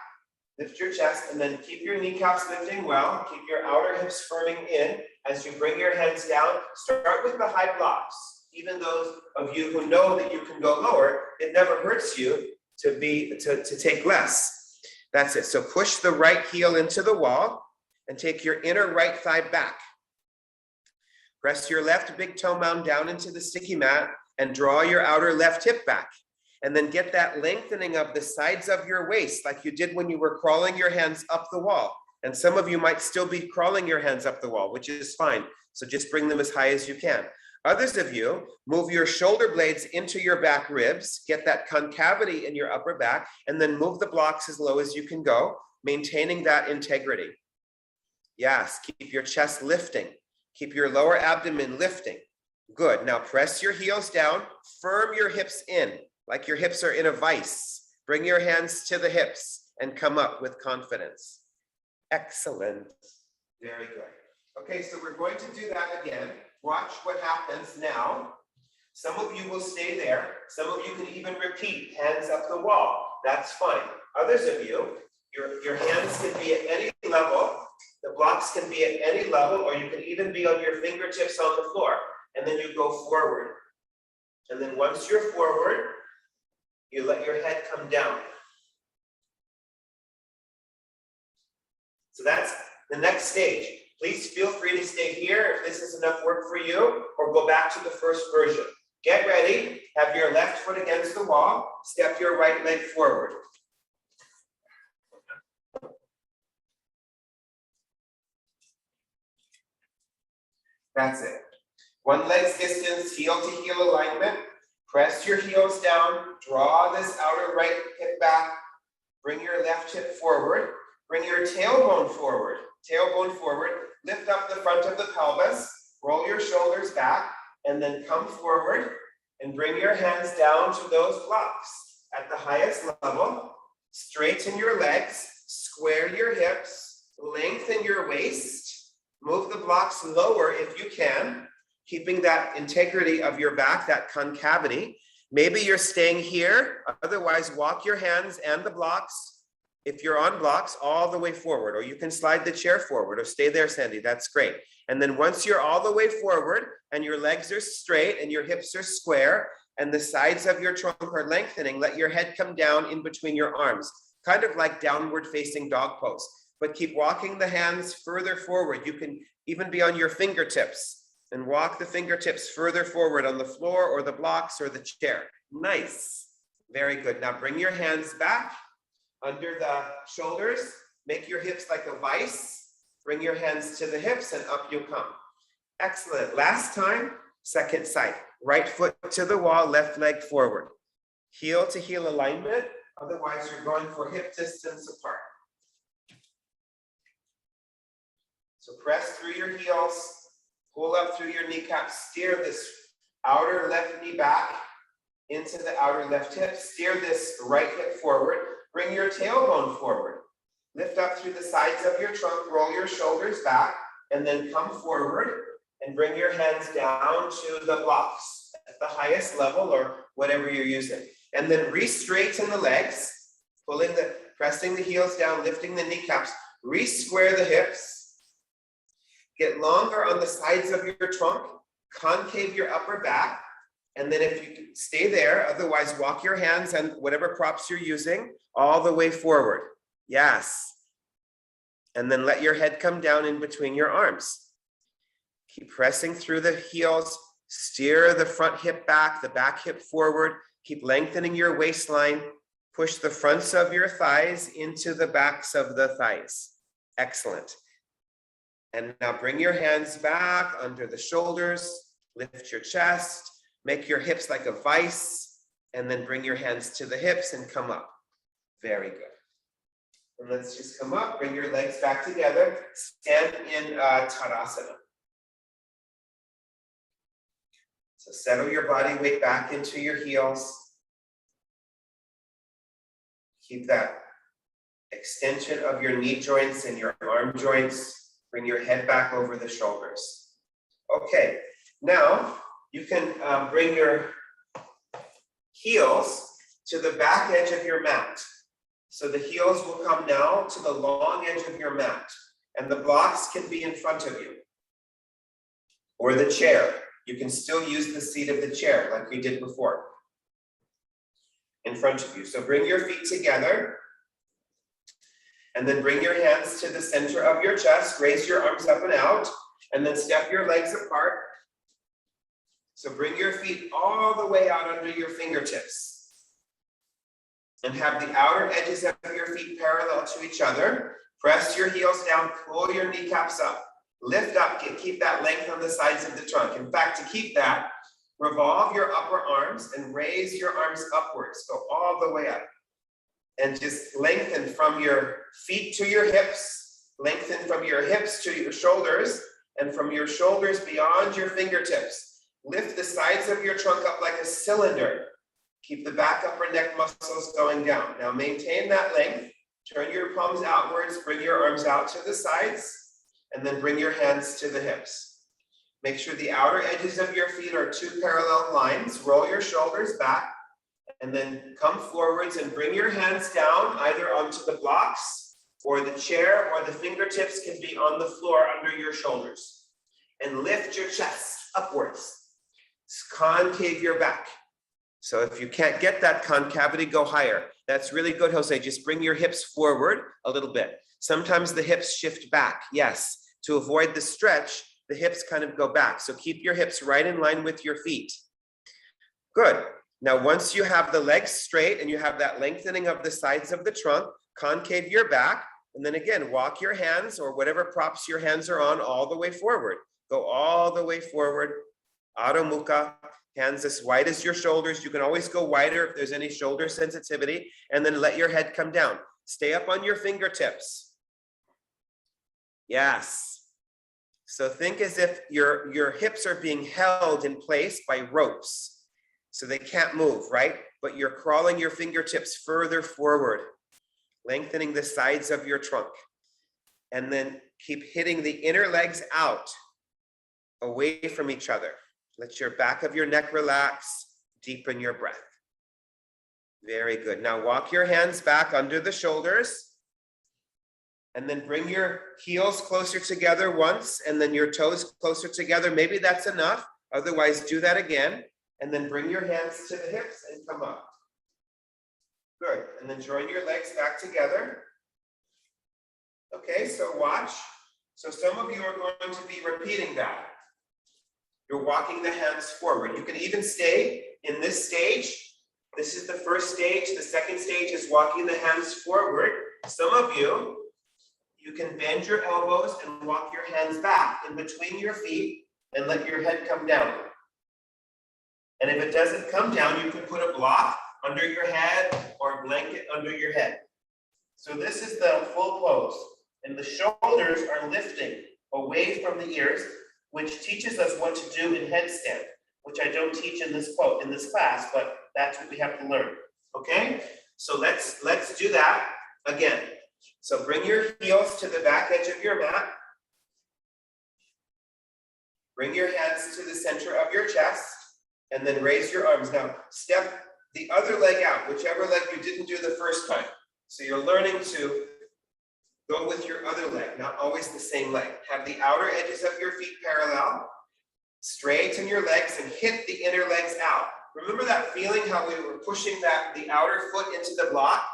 lift your chest, and then keep your kneecaps lifting well. Keep your outer hips firming in as you bring your hands down. Start with the high blocks. Even those of you who know that you can go lower, it never hurts you to take less. That's it. So push the right heel into the wall and take your inner right thigh back. Press your left big toe mound down into the sticky mat and draw your outer left hip back. And then get that lengthening of the sides of your waist like you did when you were crawling your hands up the wall. And some of you might still be crawling your hands up the wall, which is fine. So just bring them as high as you can. Others of you, move your shoulder blades into your back ribs, get that concavity in your upper back, and then move the blocks as low as you can go, maintaining that integrity. Yes, keep your chest lifting. Keep your lower abdomen lifting. Good. Now press your heels down, firm your hips in, like your hips are in a vise. Bring your hands to the hips and come up with confidence. Excellent. Very good. Okay, so we're going to do that again. Watch what happens now. Some of you will stay there. Some of you can even repeat, hands up the wall. That's fine. Others of you, your hands can be at any level. The blocks can be at any level, or you can even be on your fingertips on the floor. And then you go forward. And then once you're forward, you let your head come down. So that's the next stage. Please feel free to stay here if this is enough work for you, or go back to the first version. Get ready, have your left foot against the wall, step your right leg forward. That's it. One leg's distance, heel to heel alignment. Press your heels down, draw this outer right hip back, bring your left hip forward, bring your tailbone forward, lift up the front of the pelvis, roll your shoulders back, and then come forward and bring your hands down to those blocks. At the highest level, straighten your legs, square your hips, lengthen your waist, move the blocks lower if you can, keeping that integrity of your back, that concavity. Maybe you're staying here, otherwise walk your hands and the blocks, if you're on blocks, all the way forward, or you can slide the chair forward, or stay there, Sandy, that's great. And then once you're all the way forward and your legs are straight and your hips are square and the sides of your trunk are lengthening, let your head come down in between your arms, kind of like downward facing dog pose, but keep walking the hands further forward. You can even be on your fingertips and walk the fingertips further forward on the floor or the blocks or the chair. Nice. Very good. Now bring your hands back under the shoulders. Make your hips like a vise. Bring your hands to the hips and up you come. Excellent. Last time, second side. Right foot to the wall, left leg forward. Heel to heel alignment. Otherwise, you're going for hip distance apart. So press through your heels. Pull up through your kneecaps, steer this outer left knee back into the outer left hip, steer this right hip forward, bring your tailbone forward, lift up through the sides of your trunk, roll your shoulders back, and then come forward and bring your hands down to the blocks at the highest level or whatever you're using. And then re-straighten the legs, pressing the heels down, lifting the kneecaps, re-square the hips. Get longer on the sides of your trunk, concave your upper back, and then if you stay there, otherwise walk your hands and whatever props you're using all the way forward. Yes. And then let your head come down in between your arms. Keep pressing through the heels, steer the front hip back, the back hip forward, keep lengthening your waistline, push the fronts of your thighs into the backs of the thighs. Excellent. And now bring your hands back under the shoulders, lift your chest, make your hips like a vise, and then bring your hands to the hips and come up. Very good. And let's just come up, bring your legs back together, stand in Tadasana. So settle your body weight back into your heels. Keep that extension of your knee joints and your arm joints. Bring your head back over the shoulders. Okay, now you can bring your heels to the back edge of your mat. So the heels will come now to the long edge of your mat, and the blocks can be in front of you. Or the chair. You can still use the seat of the chair like we did before. In front of you. So bring your feet together, and then bring your hands to the center of your chest, raise your arms up and out, and then step your legs apart. So bring your feet all the way out under your fingertips. And have the outer edges of your feet parallel to each other. Press your heels down, pull your kneecaps up. Lift up, keep that length on the sides of the trunk. In fact, to keep that, revolve your upper arms and raise your arms upwards. Go all the way up. And just lengthen from your feet to your hips. Lengthen from your hips to your shoulders. And from your shoulders beyond your fingertips. Lift the sides of your trunk up like a cylinder. Keep the back upper neck muscles going down. Now maintain that length. Turn your palms outwards. Bring your arms out to the sides. And then bring your hands to the hips. Make sure the outer edges of your feet are two parallel lines. Roll your shoulders back. And then come forwards and bring your hands down either onto the blocks or the chair, or the fingertips can be on the floor under your shoulders. And lift your chest upwards. Concave your back. So if you can't get that concavity, go higher. That's really good, Jose. Just bring your hips forward a little bit. Sometimes the hips shift back. Yes, to avoid the stretch, the hips kind of go back. So keep your hips right in line with your feet. Good. Now, once you have the legs straight and you have that lengthening of the sides of the trunk, concave your back. And then again, walk your hands or whatever props your hands are on all the way forward. Go all the way forward. Adho Mukha. Hands as wide as your shoulders. You can always go wider if there's any shoulder sensitivity. And then let your head come down. Stay up on your fingertips. Yes. So think as if your hips are being held in place by ropes. So they can't move, right? But you're crawling your fingertips further forward, lengthening the sides of your trunk. And then keep hitting the inner legs out, away from each other. Let your back of your neck relax, deepen your breath. Very good. Now walk your hands back under the shoulders. And then bring your heels closer together once, and then your toes closer together. Maybe that's enough. Otherwise, do that again. And then bring your hands to the hips and come up. Good. And then join your legs back together. Okay, so watch. So some of you are going to be repeating that. You're walking the hands forward. You can even stay in this stage. This is the first stage. The second stage is walking the hands forward. Some of you can bend your elbows and walk your hands back in between your feet and let your head come down. And if it doesn't come down, you can put a block under your head or a blanket under your head. So this is the full pose. And the shoulders are lifting away from the ears, which teaches us what to do in headstand, which I don't teach in this class, but that's what we have to learn. Okay? So let's do that again. So bring your heels to the back edge of your mat. Bring your hands to the center of your chest, and then raise your arms. Now, step the other leg out, whichever leg you didn't do the first time. So you're learning to go with your other leg, not always the same leg. Have the outer edges of your feet parallel. Straighten your legs and hit the inner legs out. Remember that feeling how we were pushing the outer foot into the block?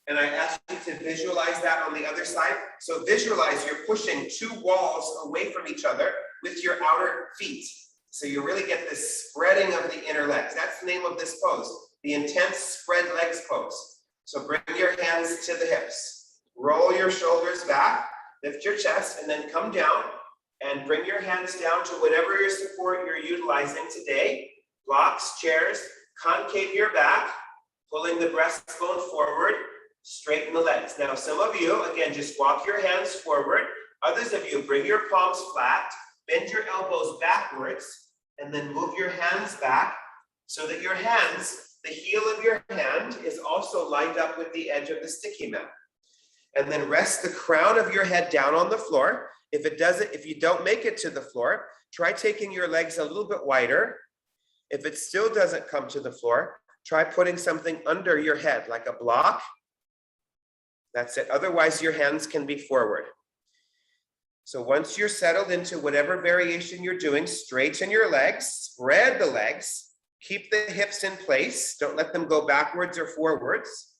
And I asked you to visualize that on the other side. So visualize you're pushing two walls away from each other with your outer feet. So you really get this spreading of the inner legs. That's the name of this pose, the intense spread legs pose. So bring your hands to the hips. Roll your shoulders back, lift your chest, and then come down and bring your hands down to whatever your support you're utilizing today. Blocks, chairs, concave your back, pulling the breastbone forward. Straighten the legs. Now, some of you, again, just walk your hands forward. Others of you, bring your palms flat, bend your elbows backwards, and then move your hands back so that your hands, the heel of your hand is also lined up with the edge of the sticky mat. And then rest the crown of your head down on the floor. If you don't make it to the floor, try taking your legs a little bit wider If it still doesn't come to the floor, try putting something under your head, like a block. That's it. Otherwise, your hands can be forward. So once you're settled into whatever variation you're doing, straighten your legs, spread the legs, keep the hips in place. Don't let them go backwards or forwards.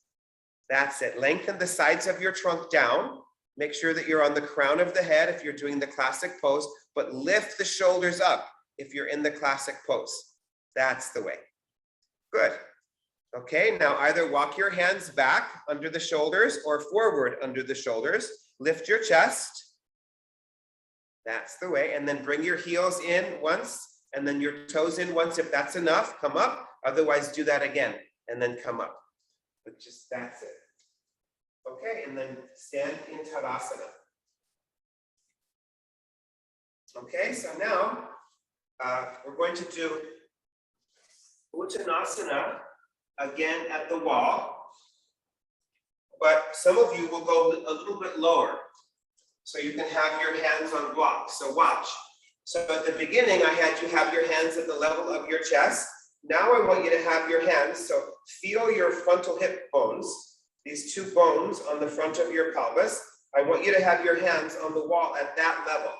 That's it. Lengthen the sides of your trunk down. Make sure that you're on the crown of the head if you're doing the classic pose, but lift the shoulders up if you're in the classic pose. That's the way. Good. Okay, now either walk your hands back under the shoulders or forward under the shoulders. Lift your chest. That's the way. And then bring your heels in once and then your toes in once. If that's enough, come up. Otherwise, do that again and then come up. But just that's it. Okay, and then stand in Tadasana. Okay, so now we're going to do Uttanasana again at the wall, but some of you will go a little bit lower. So you can have your hands on blocks. So watch. So at the beginning, I had you have your hands at the level of your chest. Now I want you to have your hands. So feel your frontal hip bones, these two bones on the front of your pelvis. I want you to have your hands on the wall at that level.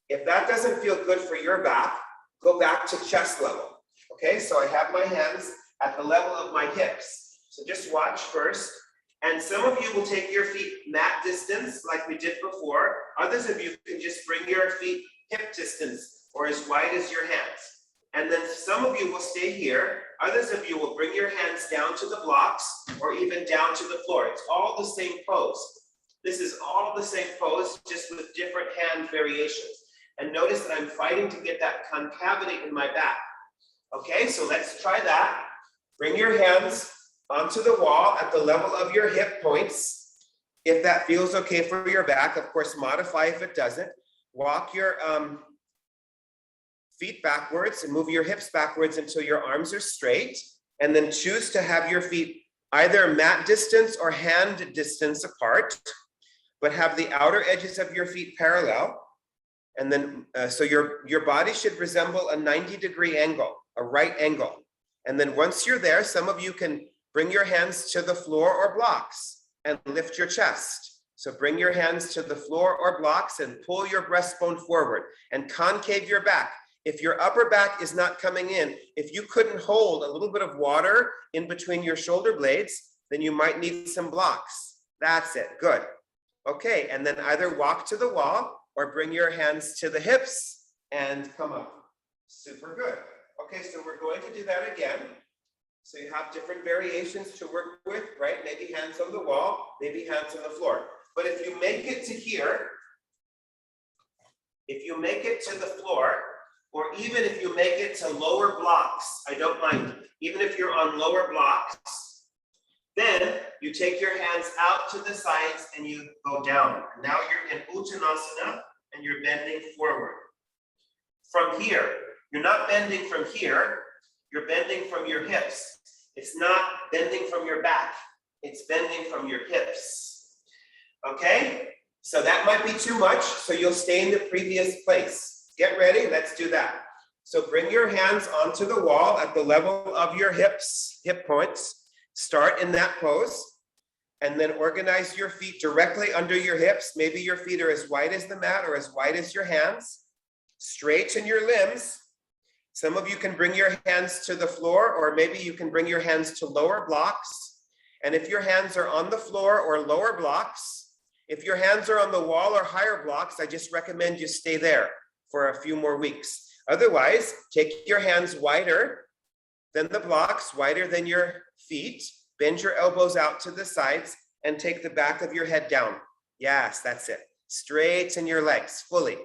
If that doesn't feel good for your back, go back to chest level. Okay, so I have my hands at the level of my hips. So just watch first. And some of you will take your feet mat distance like we did before. Others of you can just bring your feet hip distance or as wide as your hands. And then some of you will stay here. Others of you will bring your hands down to the blocks or even down to the floor. It's all the same pose. This is all the same pose, just with different hand variations. And notice that I'm fighting to get that concavity in my back. Okay, so let's try that. Bring your hands onto the wall at the level of your hip points. If that feels okay for your back, of course, modify if it doesn't. Walk your feet backwards and move your hips backwards until your arms are straight. And then choose to have your feet either mat distance or hand distance apart, but have the outer edges of your feet parallel. And then, so your body should resemble a 90-degree angle, a right angle. And then once you're there, some of you can bring your hands to the floor or blocks and lift your chest. So bring your hands to the floor or blocks and pull your breastbone forward and concave your back. If your upper back is not coming in, if you couldn't hold a little bit of water in between your shoulder blades, then you might need some blocks. That's it. Good. Okay, and then either walk to the wall or bring your hands to the hips and come up. Super good. Okay, so we're going to do that again. So you have different variations to work with, right? Maybe hands on the wall, maybe hands on the floor. But if you make it to here, if you make it to the floor, or even if you make it to lower blocks, I don't mind. Even if you're on lower blocks, then you take your hands out to the sides and you go down. Now you're in Uttanasana and you're bending forward. From here, you're not bending from here, you're bending from your hips. It's not bending from your back, it's bending from your hips. Okay, so that might be too much, so you'll stay in the previous place. Get ready, let's do that. So bring your hands onto the wall at the level of your hips, hip points. Start in that pose, and then organize your feet directly under your hips. Maybe your feet are as wide as the mat or as wide as your hands. Straighten your limbs. Some of you can bring your hands to the floor, or maybe you can bring your hands to lower blocks. And if your hands are on the floor or lower blocks, if your hands are on the wall or higher blocks, I just recommend you stay there for a few more weeks. Otherwise, take your hands wider than the blocks, wider than your feet. Bend your elbows out to the sides and take the back of your head down. Yes, that's it. Straighten your legs fully.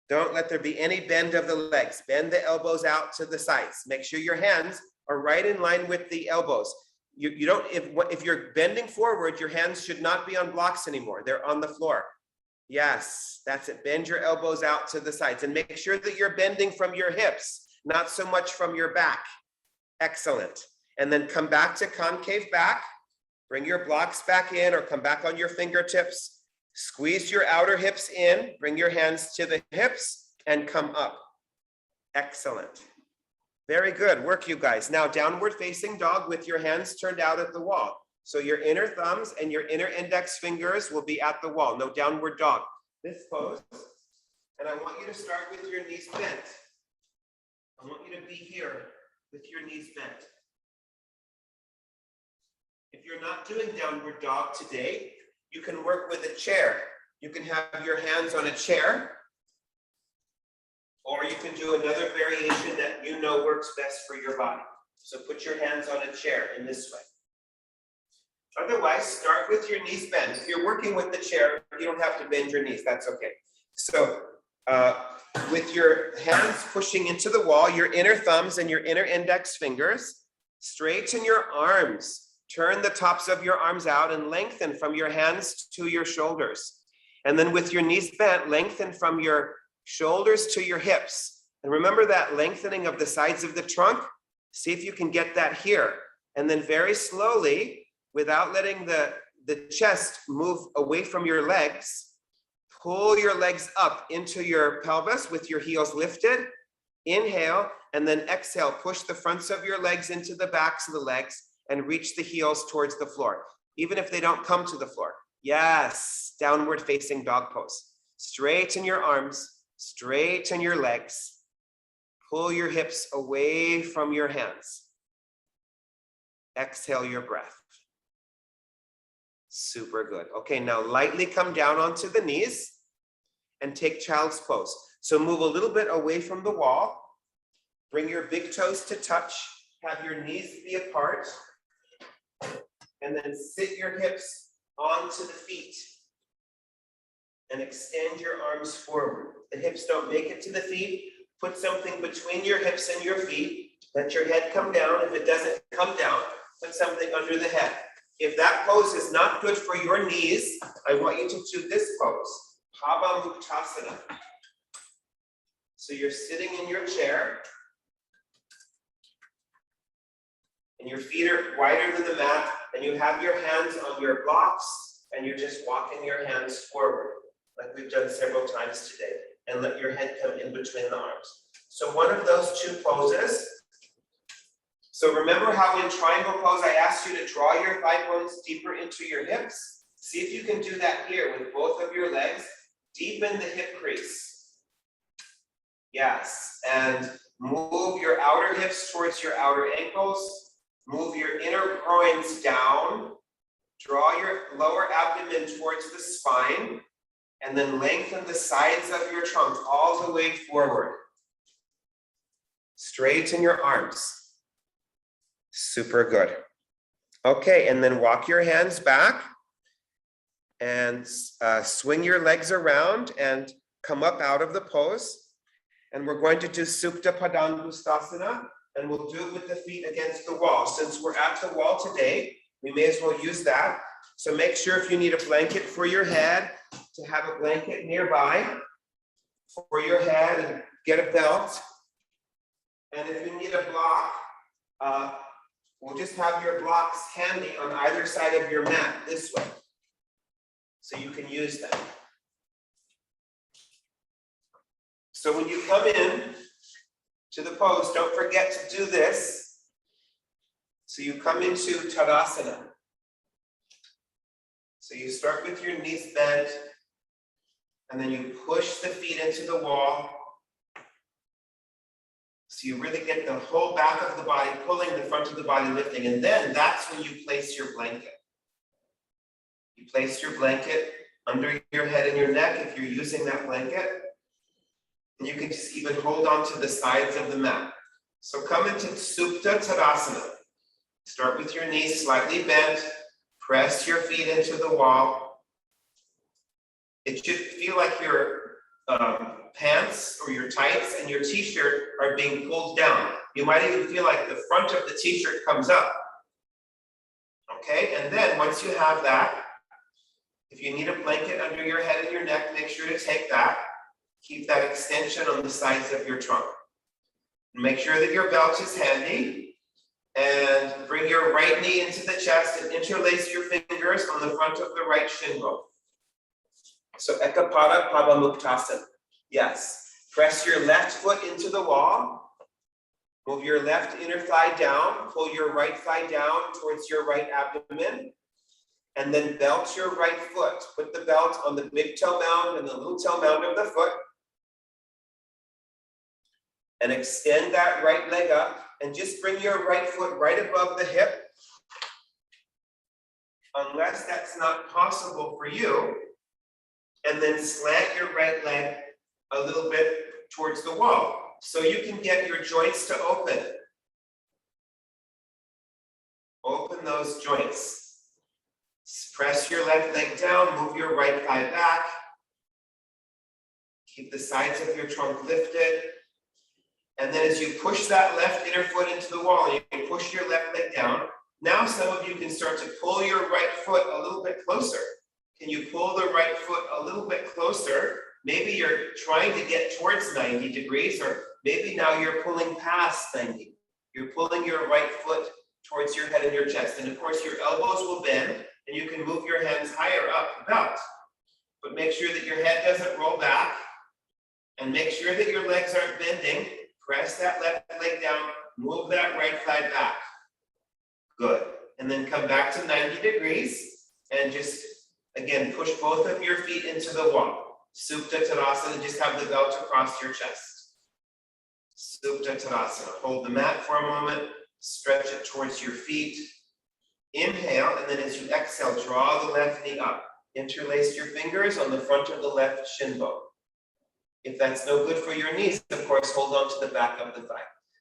Don't let there be any bend of the legs. Bend the elbows out to the sides. Make sure your hands are right in line with the elbows. You don't, if you're bending forward, your hands should not be on blocks anymore. They're on the floor. Yes, that's it. Bend your elbows out to the sides and make sure that you're bending from your hips, not so much from your back. Excellent. And then come back to concave back. Bring your blocks back in or come back on your fingertips. Squeeze your outer hips in, bring your hands to the hips and come up. Excellent. Very good. Work, you guys. Now, downward facing dog with your hands turned out at the wall. So your inner thumbs and your inner index fingers will be at the wall. No downward dog. This pose. And I want you to start with your knees bent. I want you to be here with your knees bent. If you're not doing downward dog today, you can work with a chair. You can have your hands on a chair, or you can do another variation that you know works best for your body. So put your hands on a chair in this way. Otherwise, start with your knees bent. If you're working with the chair, you don't have to bend your knees. That's okay. So with your hands pushing into the wall, your inner thumbs and your inner index fingers, straighten your arms. Turn the tops of your arms out and lengthen from your hands to your shoulders. And then with your knees bent, lengthen from your shoulders to your hips. And remember that lengthening of the sides of the trunk? See if you can get that here. And then very slowly, without letting the chest move away from your legs, pull your legs up into your pelvis with your heels lifted. Inhale, and then exhale. Push the fronts of your legs into the backs of the legs and reach the heels towards the floor, even if they don't come to the floor. Yes, downward facing dog pose. Straighten your arms, straighten your legs. Pull your hips away from your hands. Exhale your breath. Super good. Okay, now lightly come down onto the knees and take child's pose. So move a little bit away from the wall. Bring your big toes to touch. Have your knees be apart. And then sit your hips onto the feet. And extend your arms forward. The hips don't make it to the feet. Put something between your hips and your feet. Let your head come down. If it doesn't come down, put something under the head. If that pose is not good for your knees, I want you to do this pose, Uttanasana. So you're sitting in your chair, and your feet are wider than the mat, and you have your hands on your blocks, and you're just walking your hands forward, like we've done several times today, and let your head come in between the arms. So one of those two poses. So remember how in triangle pose, I asked you to draw your thigh bones deeper into your hips? See if you can do that here with both of your legs. Deepen the hip crease. Yes, and move your outer hips towards your outer ankles. Move your inner groins down. Draw your lower abdomen towards the spine. And then lengthen the sides of your trunk all the way forward. Straighten your arms. Super good. Okay, and then walk your hands back and swing your legs around and come up out of the pose. And we're going to do Supta Padangusthasana, and we'll do it with the feet against the wall. Since we're at the wall today, we may as well use that. So make sure if you need a blanket for your head, to have a blanket nearby for your head, and get a belt. And if you need a block, we'll just have your blocks handy on either side of your mat this way, so you can use them. So when you come in to the pose, don't forget to do this. So you come into Tadasana. So you start with your knees bent, and then you push the feet into the wall. So you really get the whole back of the body pulling, the front of the body lifting, and then that's when you place your blanket. You place your blanket under your head and your neck if you're using that blanket. And you can just even hold on to the sides of the mat. So come into Supta Tadasana. Start with your knees slightly bent. Press your feet into the wall. It should feel like your pants or your tights and your t-shirt are being pulled down. You might even feel like the front of the t-shirt comes up. Okay, and then once you have that, if you need a blanket under your head and your neck, make sure to take that. Keep that extension on the sides of your trunk. Make sure that your belt is handy, and bring your right knee into the chest and interlace your fingers on the front of the right shin bone. So Ekapada Pabamuktasana. Yes. Press your left foot into the wall. Move your left inner thigh down, pull your right thigh down towards your right abdomen, and then belt your right foot. Put the belt on the big toe mound and the little toe mound of the foot. And extend that right leg up and just bring your right foot right above the hip. Unless that's not possible for you. And then slant your right leg a little bit towards the wall so you can get your joints to open. Open those joints. Press your left leg down, move your right thigh back. Keep the sides of your trunk lifted. And then as you push that left inner foot into the wall, you can push your left leg down. Now some of you can start to pull your right foot a little bit closer. Can you pull the right foot a little bit closer? Maybe you're trying to get towards 90 degrees, or maybe now you're pulling past 90. You're pulling your right foot towards your head and your chest. And of course, your elbows will bend, and you can move your hands higher up the belt. But make sure that your head doesn't roll back, and make sure that your legs aren't bending. Press that left leg down, move that right thigh back. Good. And then come back to 90 degrees, and just, again, push both of your feet into the wall. Supta Tadasana, just have the belt across your chest. Supta Tadasana. Hold the mat for a moment, stretch it towards your feet. Inhale, and then as you exhale, draw the left knee up. Interlace your fingers on the front of the left shin bone. If that's no good for your knees, of course, hold on to the back of the thigh.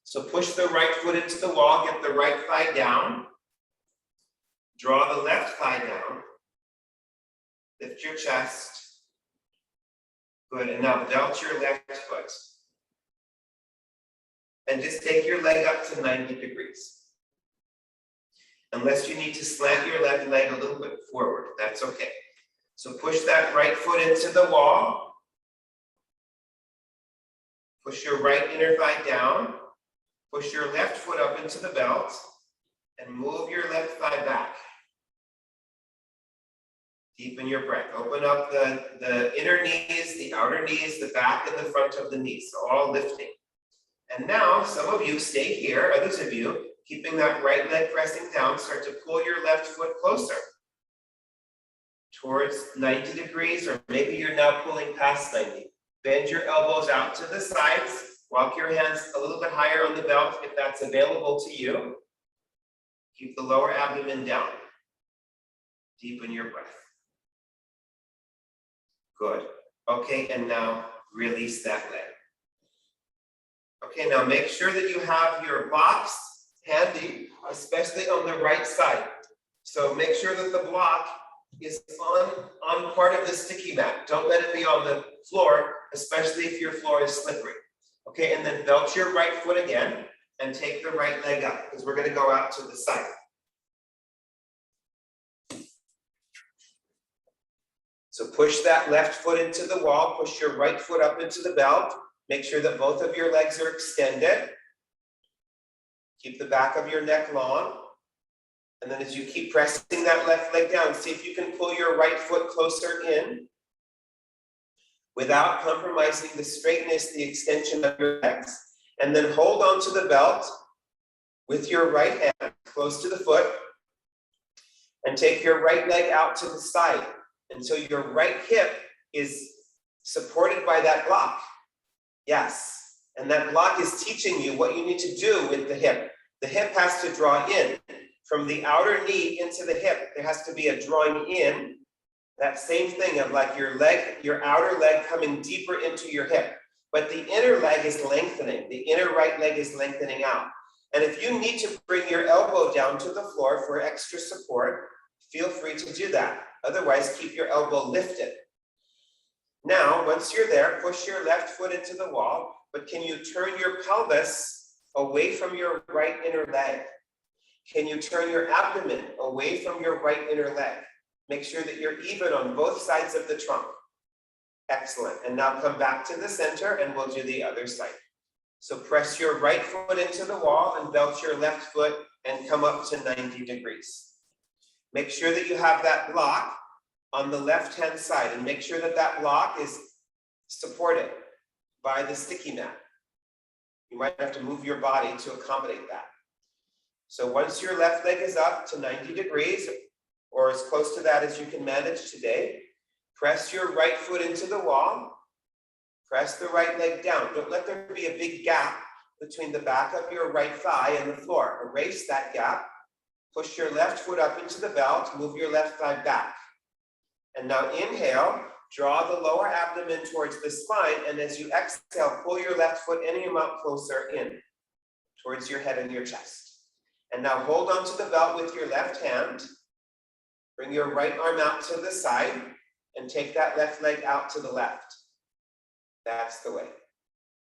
So push the right foot into the wall, get the right thigh down. Draw the left thigh down. Lift your chest. Good, and now belt your left foot. And just take your leg up to 90 degrees. Unless you need to slant your left leg a little bit forward, that's okay. So push that right foot into the wall. Push your right inner thigh down. Push your left foot up into the belt. And move your left thigh back. Deepen your breath. Open up the inner knees, the outer knees, the back, and the front of the knees. So all lifting. And now, some of you stay here. Others of you, keeping that right leg pressing down, start to pull your left foot closer towards 90 degrees, or maybe you're now pulling past 90. Bend your elbows out to the sides. Walk your hands a little bit higher on the belt if that's available to you. Keep the lower abdomen down. Deepen your breath. Good. Okay, and now release that leg. Okay, now make sure that you have your blocks handy, especially on the right side. So make sure that the block is on part of the sticky mat. Don't let it be on the floor, especially if your floor is slippery. Okay, and then belt your right foot again and take the right leg up, because we're going to go out to the side. So push that left foot into the wall, push your right foot up into the belt. Make sure that both of your legs are extended. Keep the back of your neck long. And then as you keep pressing that left leg down, see if you can pull your right foot closer in without compromising the straightness, the extension of your legs. And then hold on to the belt with your right hand close to the foot, and take your right leg out to the side until your right hip is supported by that block. Yes, and that block is teaching you what you need to do with the hip. The hip has to draw in. From the outer knee into the hip, there has to be a drawing in. That same thing of like your leg, your outer leg coming deeper into your hip. But the inner leg is lengthening. The inner right leg is lengthening out. And if you need to bring your elbow down to the floor for extra support, feel free to do that. Otherwise, keep your elbow lifted. Now, once you're there, push your left foot into the wall, but can you turn your pelvis away from your right inner leg? Can you turn your abdomen away from your right inner leg? Make sure that you're even on both sides of the trunk. Excellent. And now come back to the center and we'll do the other side. So press your right foot into the wall and belt your left foot and come up to 90 degrees. Make sure that you have that block on the left-hand side, and make sure that that block is supported by the sticky mat. You might have to move your body to accommodate that. So once your left leg is up to 90 degrees, or as close to that as you can manage today, press your right foot into the wall. Press the right leg down. Don't let there be a big gap between the back of your right thigh and the floor. Erase that gap. Push your left foot up into the belt. Move your left thigh back. And now inhale, draw the lower abdomen towards the spine. And as you exhale, pull your left foot any amount closer in towards your head and your chest. And now hold on to the belt with your left hand. Bring your right arm out to the side and take that left leg out to the left. That's the way.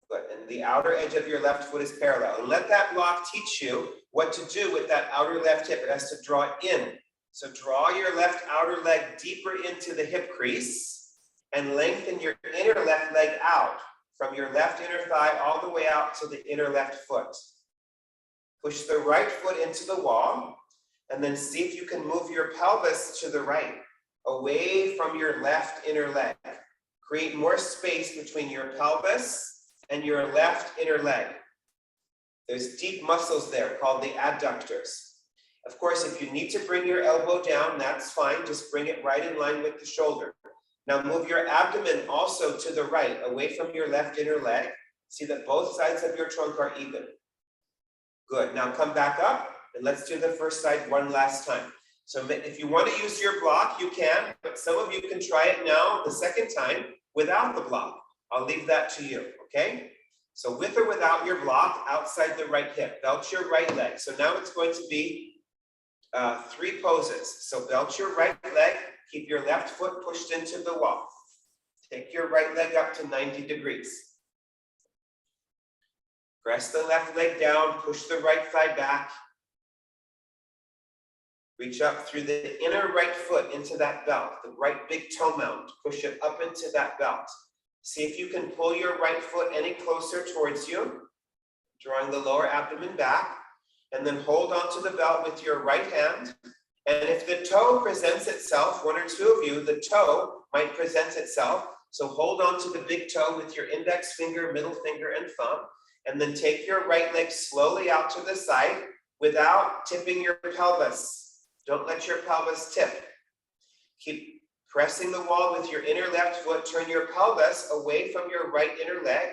Good. And the outer edge of your left foot is parallel. And let that block teach you what to do with that outer left hip. It has to draw in. So draw your left outer leg deeper into the hip crease and lengthen your inner left leg out from your left inner thigh all the way out to the inner left foot. Push the right foot into the wall and then see if you can move your pelvis to the right, away from your left inner leg. Create more space between your pelvis and your left inner leg. There's deep muscles there called the adductors. Of course, if you need to bring your elbow down, that's fine. Just bring it right in line with the shoulder. Now move your abdomen also to the right, away from your left inner leg. See that both sides of your trunk are even. Good. Now come back up and let's do the first side one last time. So if you want to use your block, you can, but some of you can try it now the second time without the block. I'll leave that to you, okay? So with or without your block, outside the right hip, belt your right leg. So now it's going to be 3 poses. So belt your right leg, keep your left foot pushed into the wall. Take your right leg up to 90 degrees. Press the left leg down, push the right thigh back. Reach up through the inner right foot into that belt, the right big toe mound. Push it up into that belt. See if you can pull your right foot any closer towards you, drawing the lower abdomen back, and then hold onto the belt with your right hand. And if the toe presents itself, 1 or 2 of you, the toe might present itself. So hold on to the big toe with your index finger, middle finger, and thumb, and then take your right leg slowly out to the side without tipping your pelvis. Don't let your pelvis tip. Keep pressing the wall with your inner left foot. Turn your pelvis away from your right inner leg.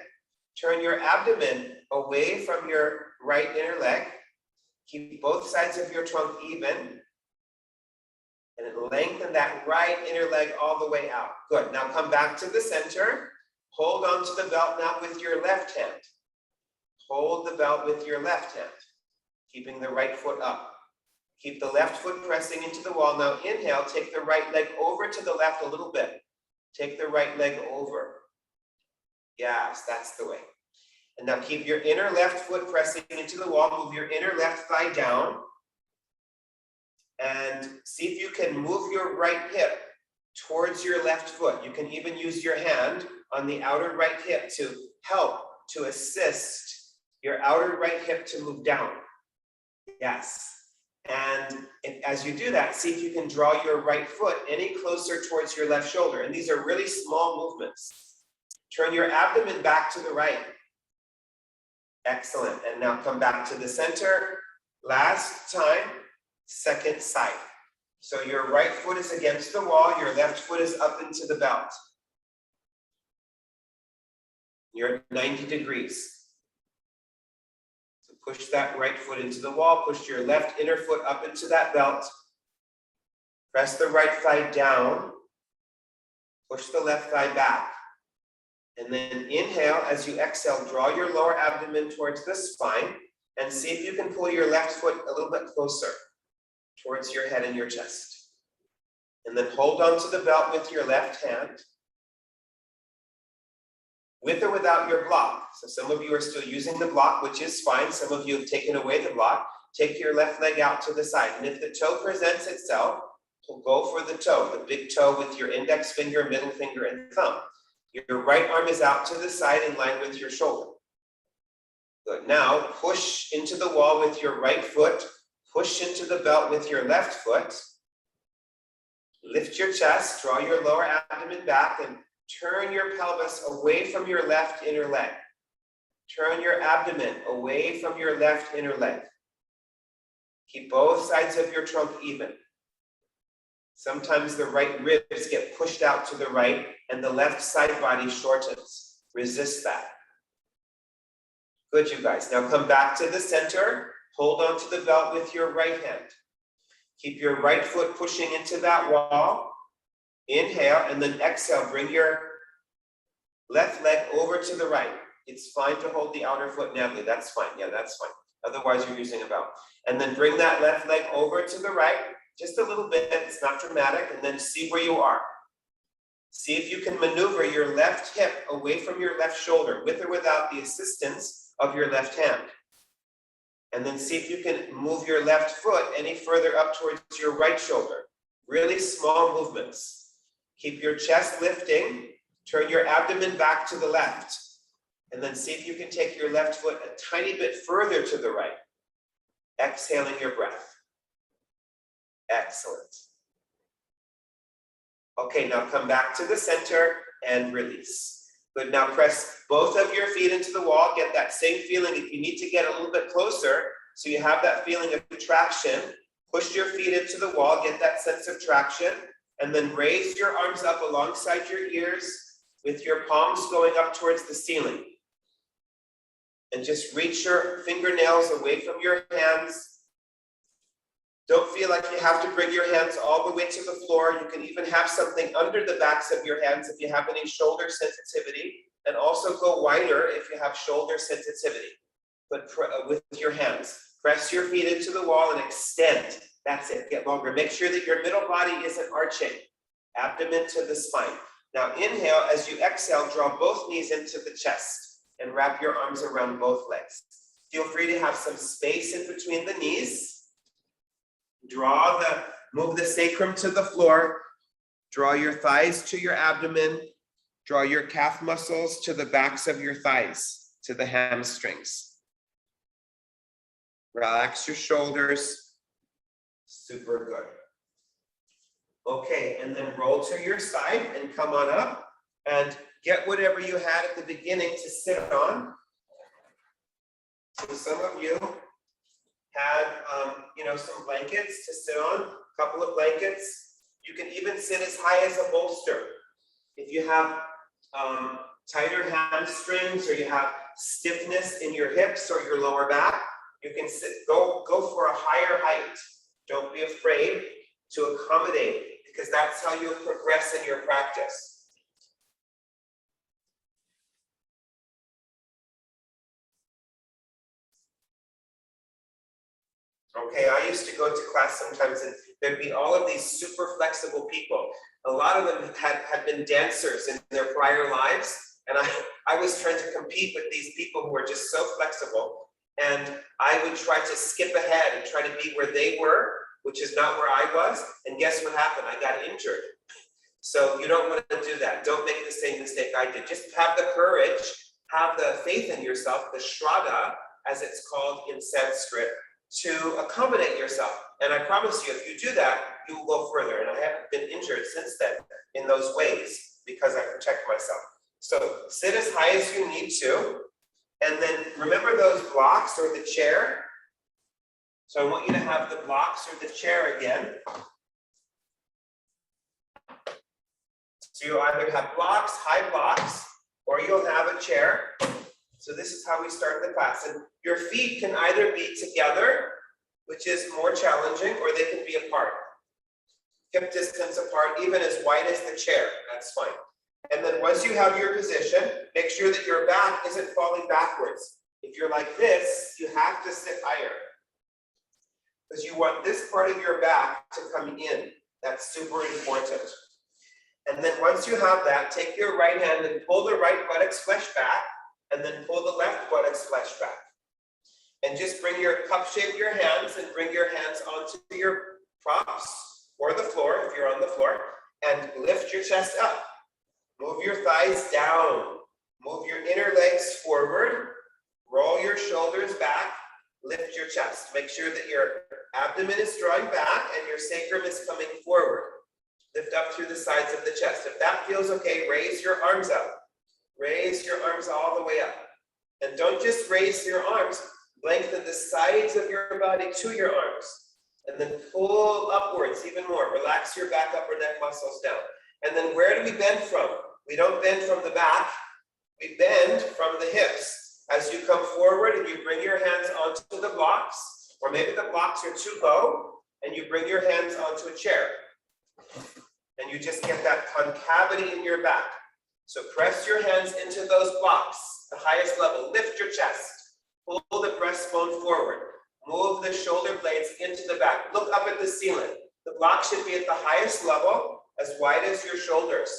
Turn your abdomen away from your right inner leg. Keep both sides of your trunk even. And lengthen that right inner leg all the way out. Good. Now come back to the center. Hold on to the belt now with your left hand. Hold the belt with your left hand, keeping the right foot up. Keep the left foot pressing into the wall. Now inhale, take the right leg over to the left a little bit. Take the right leg over. Yes, that's the way. And now keep your inner left foot pressing into the wall. Move your inner left thigh down. And see if you can move your right hip towards your left foot. You can even use your hand on the outer right hip to help, to assist your outer right hip to move down. Yes. And as you do that, see if you can draw your right foot any closer towards your left shoulder. And these are really small movements. Turn your abdomen back to the right. Excellent. And now come back to the center. Last time, second side. So your right foot is against the wall. Your left foot is up into the belt. You're at 90 degrees. Push that right foot into the wall. Push your left inner foot up into that belt. Press the right thigh down. Push the left thigh back. And then inhale as you exhale. Draw your lower abdomen towards the spine. And see if you can pull your left foot a little bit closer towards your head and your chest. And then hold on to the belt with your left hand. With or without your block. So some of you are still using the block, which is fine. Some of you have taken away the block. Take your left leg out to the side. And if the toe presents itself, we'll go for the toe, the big toe with your index finger, middle finger, and thumb. Your right arm is out to the side in line with your shoulder. Good. Now push into the wall with your right foot. Push into the belt with your left foot. Lift your chest, draw your lower abdomen back, and turn your pelvis away from your left inner leg. Turn your abdomen away from your left inner leg. Keep both sides of your trunk even. Sometimes the right ribs get pushed out to the right and the left side body shortens. Resist that. Good, you guys. Now come back to the center. Hold on to the belt with your right hand. Keep your right foot pushing into that wall. Inhale, and then exhale. Bring your left leg over to the right. It's fine to hold the outer foot, Natalie. That's fine. Yeah, that's fine. Otherwise, you're using a belt. And then bring that left leg over to the right. Just a little bit. It's not dramatic. And then see where you are. See if you can maneuver your left hip away from your left shoulder, with or without the assistance of your left hand. And then see if you can move your left foot any further up towards your right shoulder. Really small movements. Keep your chest lifting. Turn your abdomen back to the left. And then see if you can take your left foot a tiny bit further to the right. Exhaling your breath. Excellent. Okay, now come back to the center and release. Good, now press both of your feet into the wall. Get that same feeling. If you need to get a little bit closer, so you have that feeling of traction, push your feet into the wall, get that sense of traction, and then raise your arms up alongside your ears with your palms going up towards the ceiling. And just reach your fingernails away from your hands. Don't feel like you have to bring your hands all the way to the floor. You can even have something under the backs of your hands if you have any shoulder sensitivity, and also go wider if you have shoulder sensitivity. But with your hands, press your feet into the wall and extend. That's it, get longer. Make sure that your middle body isn't arching. Abdomen to the spine. Now inhale, as you exhale, draw both knees into the chest and wrap your arms around both legs. Feel free to have some space in between the knees. Move the sacrum to the floor. Draw your thighs to your abdomen. Draw your calf muscles to the backs of your thighs, to the hamstrings. Relax your shoulders. Super good. Okay, and then roll to your side and come on up and get whatever you had at the beginning to sit on. So some of you had, some blankets to sit on, a couple of blankets. You can even sit as high as a bolster. If you have tighter hamstrings or you have stiffness in your hips or your lower back, you can go for a higher height. Don't be afraid to accommodate, because that's how you'll progress in your practice. Okay, I used to go to class sometimes and there'd be all of these super flexible people. A lot of them had been dancers in their prior lives, and I was trying to compete with these people who were just so flexible, and I would try to skip ahead and try to be where they were, which is not where I was, and guess what happened? I got injured. So you don't want to do that. Don't make the same mistake I did. Just have the courage, have the faith in yourself, the shraddha, as it's called in Sanskrit, to accommodate yourself. And I promise you, if you do that, you will go further. And I haven't been injured since then in those ways because I protect myself. So sit as high as you need to. And then remember those blocks or the chair. So I want you to have the blocks or the chair again. So you'll either have blocks, high blocks, or you'll have a chair. So this is how we start the class. And your feet can either be together, which is more challenging, or they can be apart. Hip distance apart, even as wide as the chair, that's fine. And then once you have your position, make sure that your back isn't falling backwards. If you're like this, you have to sit higher, because you want this part of your back to come in. That's super important. And then once you have that, take your right hand and pull the right buttocks flesh back, and then pull the left buttocks flesh back. And just bring your cup-shape your hands and bring your hands onto your props or the floor if you're on the floor, and lift your chest up. Move your thighs down. Move your inner legs forward. Roll your shoulders back. Lift your chest. Make sure that your abdomen is drawing back and your sacrum is coming forward. Lift up through the sides of the chest. If that feels okay, raise your arms up. Raise your arms all the way up. And don't just raise your arms, lengthen the sides of your body to your arms. And then pull upwards even more. Relax your back, upper neck muscles down. And then where do we bend from? We don't bend from the back, we bend from the hips. As you come forward and you bring your hands onto the blocks, or maybe the blocks are too low, and you bring your hands onto a chair. And you just get that concavity in your back. So press your hands into those blocks, the highest level. Lift your chest. Pull the breastbone forward. Move the shoulder blades into the back. Look up at the ceiling. The block should be at the highest level, as wide as your shoulders.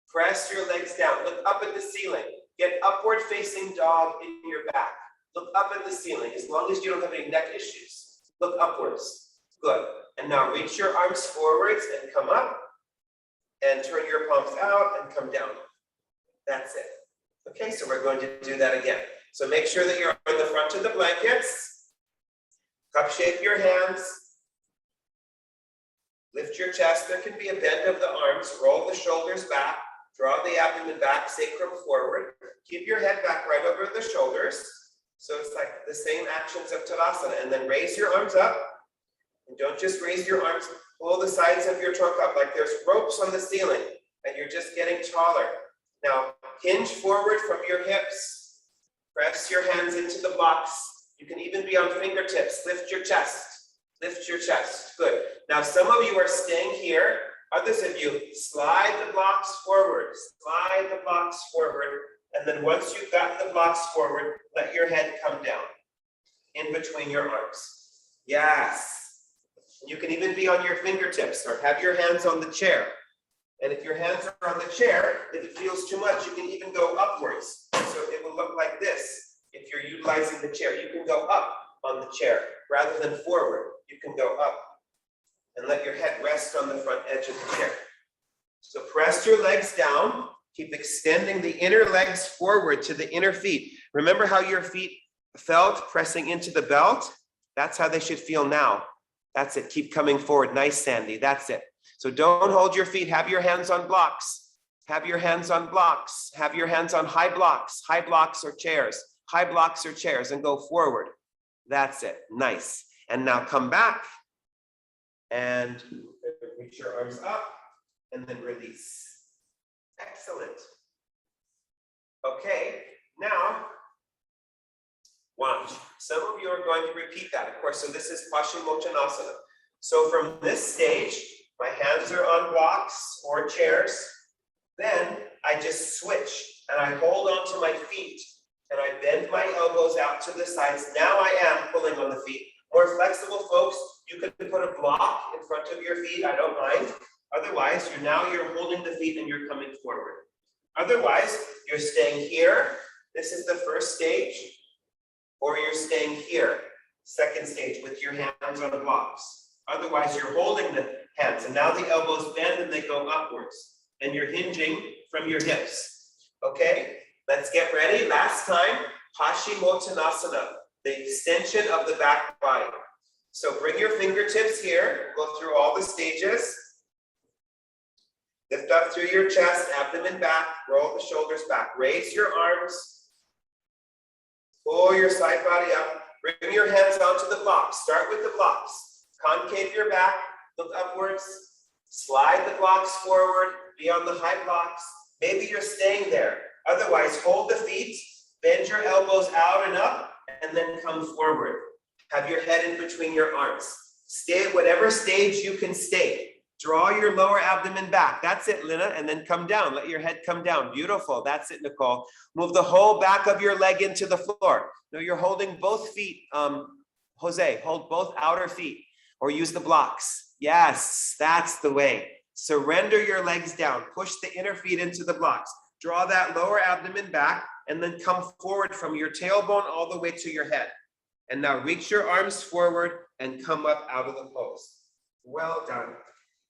Press your legs down. Look up at the ceiling. Get upward facing dog in your back. Look up at the ceiling, as long as you don't have any neck issues. Look upwards. Good. And now reach your arms forwards and come up. And turn your palms out and come down. That's it. Okay, so we're going to do that again. So make sure that you're on the front of the blankets. Cup shape your hands. Lift your chest. There can be a bend of the arms. Roll the shoulders back. Draw the abdomen back, sacrum forward. Keep your head back right over the shoulders. So it's like the same actions of Tadasana. And then raise your arms up. And don't just raise your arms. Pull the sides of your trunk up like there's ropes on the ceiling. And you're just getting taller. Now, hinge forward from your hips. Press your hands into the blocks. You can even be on fingertips. Lift your chest. Lift your chest. Good. Now, some of you are staying here. Others of you, slide the blocks forward. Slide the blocks forward. And then once you've gotten the blocks forward, let your head come down in between your arms. Yes. You can even be on your fingertips or have your hands on the chair. And if your hands are on the chair, if it feels too much, you can even go upwards. So it will look like this. If you're utilizing the chair, you can go up on the chair rather than forward. You can go up and let your head rest on the front edge of the chair. So press your legs down. Keep extending the inner legs forward to the inner feet. Remember how your feet felt pressing into the belt? That's how they should feel now. That's it. Keep coming forward. Nice, Sandy. That's it. So don't hold your feet. Have your hands on blocks. Have your hands on blocks. Have your hands on high blocks or chairs. High blocks or chairs and go forward. That's it. Nice. And now come back and reach your arms up and then release. Excellent. Okay. Now, watch. Some of you are going to repeat that, of course. So this is Paschimottanasana. So from this stage, my hands are on blocks or chairs. Then I just switch and I hold on to my feet and I bend my elbows out to the sides. Now I am pulling on the feet. More flexible folks, you can put a block in front of your feet. I don't mind. Otherwise, you're holding the feet and you're coming forward. Otherwise, you're staying here. This is the first stage. Or you're staying here, second stage, with your hands on the blocks. Otherwise, you're holding the hands, and now the elbows bend and they go upwards, and you're hinging from your hips. Okay, let's get ready. Last time, Paschimottanasana, the extension of the back body. So bring your fingertips here, go through all the stages. Lift up through your chest, abdomen back, roll the shoulders back. Raise your arms. Pull your side body up. Bring your hands onto the blocks. Start with the blocks. Concave your back. Look upwards. Slide the blocks forward. Be on the high blocks. Maybe you're staying there. Otherwise, hold the feet. Bend your elbows out and up. And then come forward. Have your head in between your arms. Stay at whatever stage you can stay. Draw your lower abdomen back. That's it, Lina. And then come down. Let your head come down. Beautiful. That's it, Nicole. Move the whole back of your leg into the floor. No, you're holding both feet. Jose, hold both outer feet or use the blocks. Yes, that's the way. Surrender your legs down. Push the inner feet into the blocks. Draw that lower abdomen back and then come forward from your tailbone all the way to your head. And now reach your arms forward and come up out of the pose. Well done.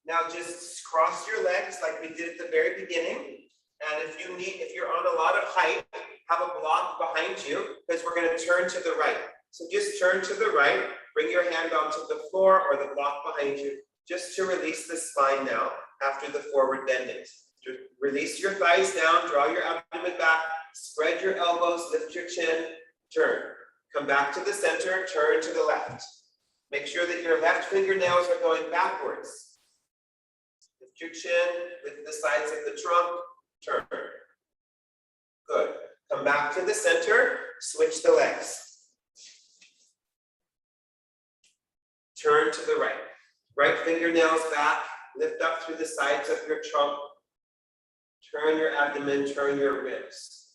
Now just cross your legs like we did at the very beginning. And if you're on a lot of height, have a block behind you because we're going to turn to the right. So just turn to the right, bring your hand onto the floor or the block behind you, just to release the spine now after the forward bendings. Just release your thighs down, draw your abdomen back, Spread your elbows, lift your chin, turn. Come back to the center, turn to the left. Make sure that your left fingernails are going backwards. Lift your chin, lift the sides of the trunk, turn. Good. Come back to the center, switch the legs. Turn to the right. Right fingernails back, lift up through the sides of your trunk. Turn your abdomen, turn your ribs.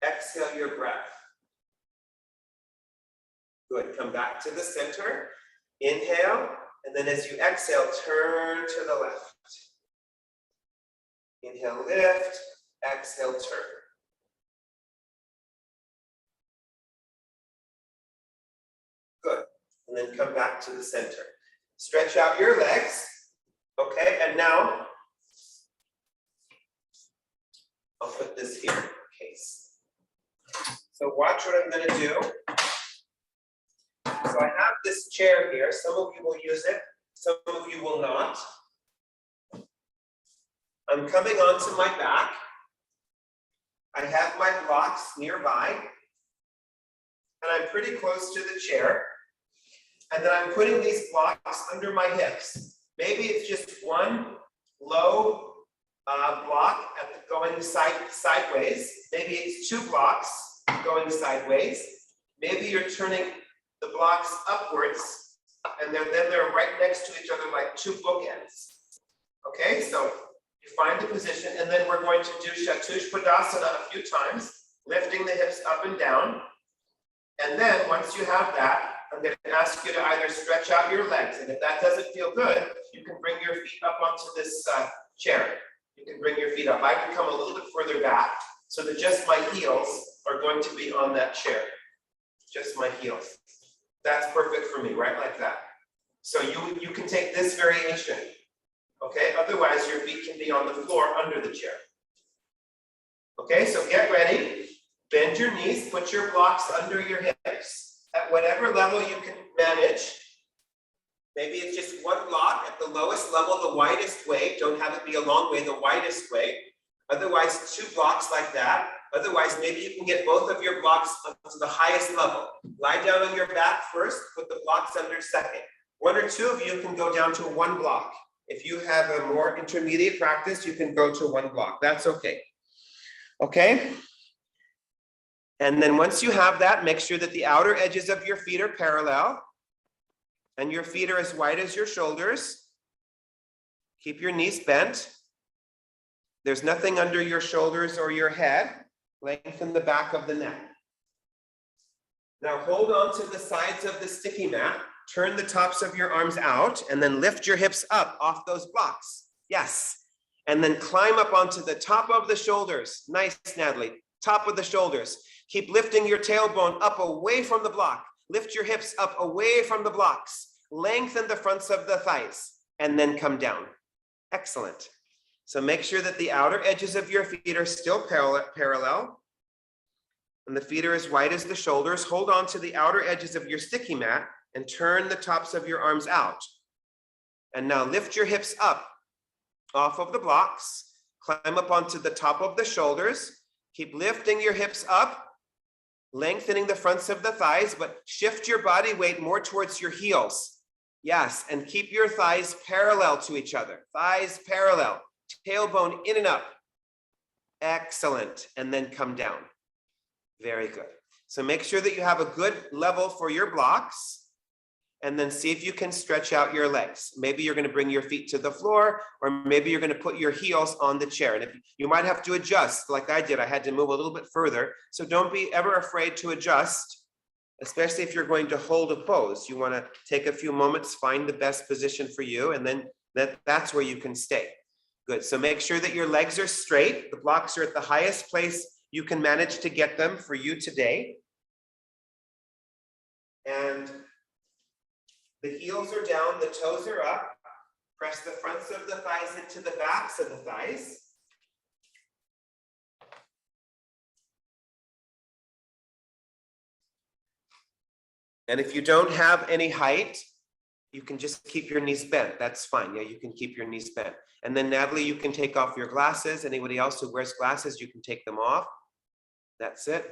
Exhale your breath. Good, come back to the center. Inhale, and then as you exhale, turn to the left. Inhale, lift, exhale, turn. Good, and then come back to the center. Stretch out your legs, okay, and now, I'll put this here in case. So watch what I'm gonna do. So I have this chair here. Some of you will use it, some of you will not. I'm coming onto my back. I have my blocks nearby, and I'm pretty close to the chair. And then I'm putting these blocks under my hips. Maybe it's just one low block going sideways. Maybe it's two blocks going sideways. Maybe you're turning the blocks upwards, and then they're right next to each other like two bookends. Okay, so you find the position, and then we're going to do Tadasana a few times, lifting the hips up and down. And then once you have that, I'm going to ask you to either stretch out your legs, and if that doesn't feel good, you can bring your feet up onto this chair. You can bring your feet up. I can come a little bit further back so that just my heels are going to be on that chair. Just my heels. That's perfect for me, right like that. So you can take this variation, okay? Otherwise, your feet can be on the floor under the chair. Okay, so get ready. Bend your knees, put your blocks under your hips. At whatever level you can manage. Maybe it's just one block at the lowest level, the widest way. Don't have it be a long way, the widest way. Otherwise, two blocks like that. Otherwise, maybe you can get both of your blocks up to the highest level. Lie down on your back first, put the blocks under second. One or two of you can go down to one block. If you have a more intermediate practice, you can go to one block. That's okay. Okay? And then once you have that, make sure that the outer edges of your feet are parallel and your feet are as wide as your shoulders. Keep your knees bent. There's nothing under your shoulders or your head. Lengthen the back of the neck. Now hold on to the sides of the sticky mat. Turn the tops of your arms out and then lift your hips up off those blocks. Yes. And then climb up onto the top of the shoulders. Nice, Natalie. Top of the shoulders. Keep lifting your tailbone up away from the block. Lift your hips up away from the blocks. Lengthen the fronts of the thighs and then come down. Excellent. So make sure that the outer edges of your feet are still parallel and the feet are as wide as the shoulders. Hold on to the outer edges of your sticky mat and turn the tops of your arms out. And now lift your hips up off of the blocks. Climb up onto the top of the shoulders. Keep lifting your hips up. Lengthening the fronts of the thighs, but shift your body weight more towards your heels. Yes, and keep your thighs parallel to each other. Thighs parallel, tailbone in and up. Excellent, and then come down. Very good. So make sure that you have a good level for your blocks, and then see if you can stretch out your legs. Maybe you're going to bring your feet to the floor, or maybe you're going to put your heels on the chair. And if you might have to adjust like I did. I had to move a little bit further. So don't be ever afraid to adjust, especially if you're going to hold a pose. You want to take a few moments, find the best position for you, and then that's where you can stay. Good. So make sure that your legs are straight. The blocks are at the highest place you can manage to get them for you today. And the heels are down, the toes are up. Press the fronts of the thighs into the backs of the thighs. And if you don't have any height, you can just keep your knees bent. That's fine. Yeah, you can keep your knees bent. And then Natalie, you can take off your glasses. Anybody else who wears glasses, you can take them off. That's it.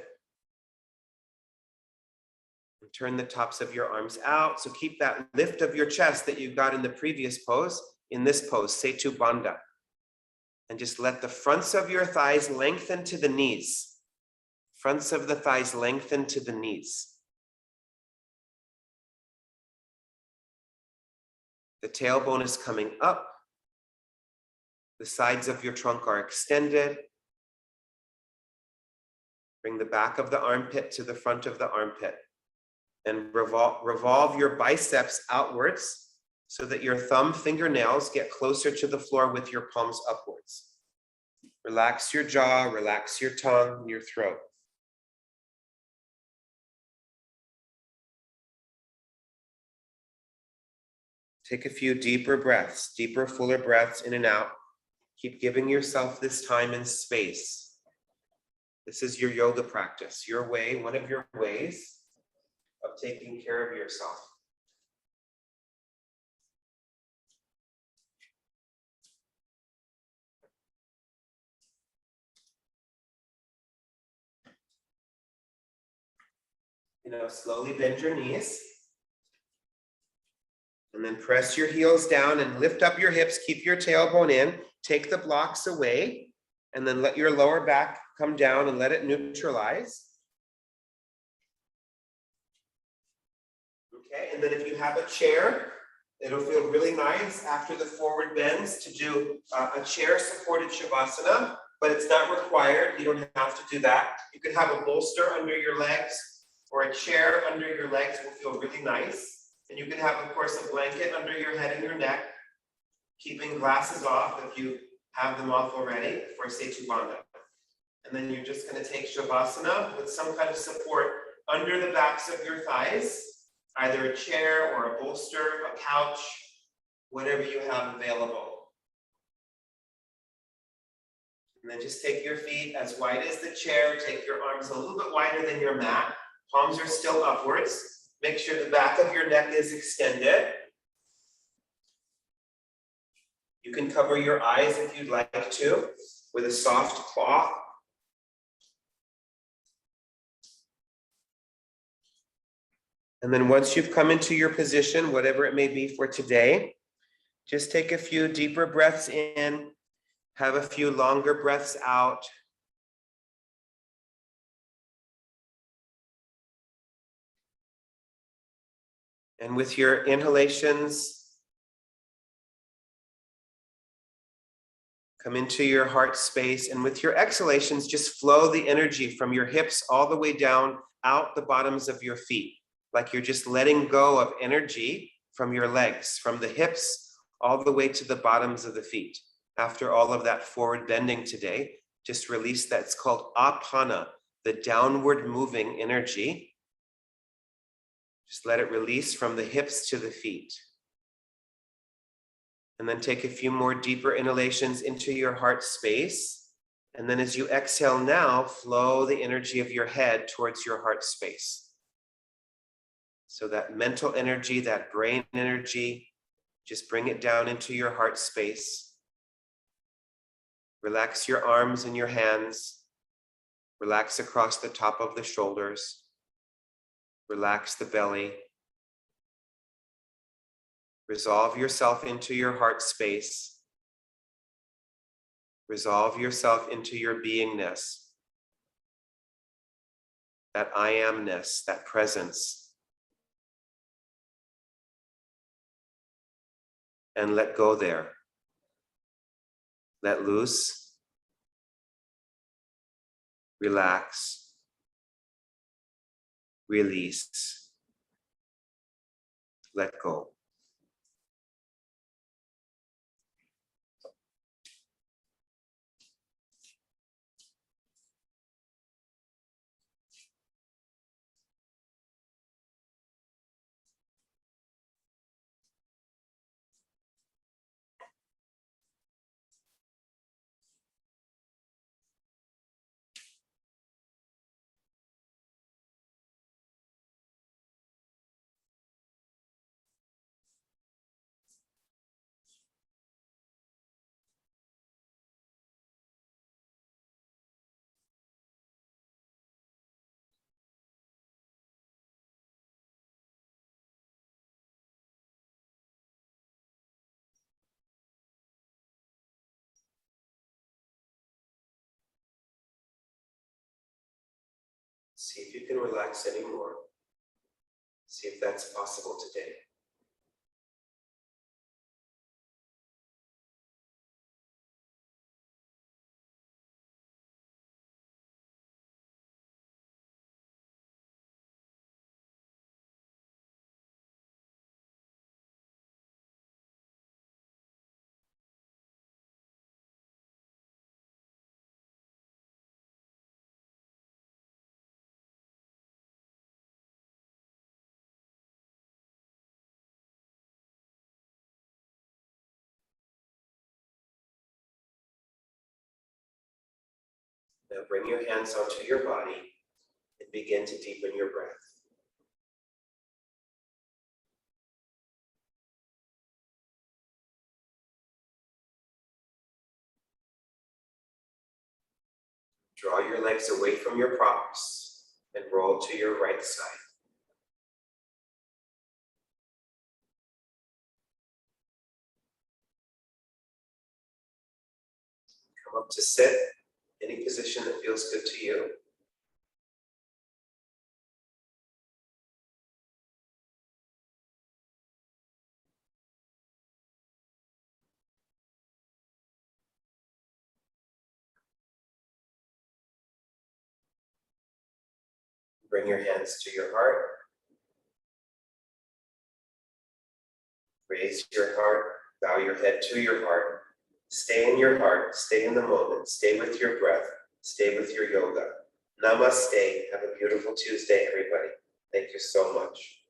And turn the tops of your arms out. So keep that lift of your chest that you got in the previous pose, in this pose, Setu Bandha. And just let the fronts of your thighs lengthen to the knees. Fronts of the thighs lengthen to the knees. The tailbone is coming up. The sides of your trunk are extended. Bring the back of the armpit to the front of the armpit. And revolve your biceps outwards so that your thumb fingernails get closer to the floor with your palms upwards. Relax your jaw, relax your tongue, your throat. Take a few deeper breaths, deeper, fuller breaths in and out. Keep giving yourself this time and space. This is your yoga practice, your way, one of your ways of taking care of yourself. Slowly bend your knees. And then press your heels down and lift up your hips. Keep your tailbone in. Take the blocks away. And then let your lower back come down and let it neutralize. Okay, and then if you have a chair, it'll feel really nice after the forward bends to do a chair-supported Shavasana, but it's not required. You don't have to do that. You can have a bolster under your legs or a chair under your legs will feel really nice. And you can have, of course, a blanket under your head and your neck, keeping glasses off if you have them off already for Setu Bandha. And then you're just going to take Shavasana with some kind of support under the backs of your thighs, either a chair or a bolster, a couch, whatever you have available. And then just take your feet as wide as the chair. Take your arms a little bit wider than your mat. Palms are still upwards. Make sure the back of your neck is extended. You can cover your eyes if you'd like to with a soft cloth. And then once you've come into your position, whatever it may be for today, just take a few deeper breaths in, have a few longer breaths out. And with your inhalations, come into your heart space. And with your exhalations, just flow the energy from your hips all the way down, out the bottoms of your feet. Like you're just letting go of energy from your legs, from the hips, all the way to the bottoms of the feet. After all of that forward bending today, just release that. It's called apana, the downward moving energy. Just let it release from the hips to the feet. And then take a few more deeper inhalations into your heart space. And then as you exhale now, flow the energy of your head towards your heart space. So that mental energy, that brain energy, just bring it down into your heart space. Relax your arms and your hands. Relax across the top of the shoulders. Relax the belly. Resolve yourself into your heart space. Resolve yourself into your beingness. That I amness, that presence. And let go there. Let loose. Relax. Release. Let go. See if you can relax any more. See if that's possible today. Now bring your hands onto your body and begin to deepen your breath. Draw your legs away from your props and roll to your right side. Come up to sit, any position that feels good to you. Bring your hands to your heart. Raise your heart, bow your head to your heart. Stay in your heart, stay in the moment, stay with your breath, stay with your yoga. Namaste. Have a beautiful Tuesday, everybody. Thank you so much.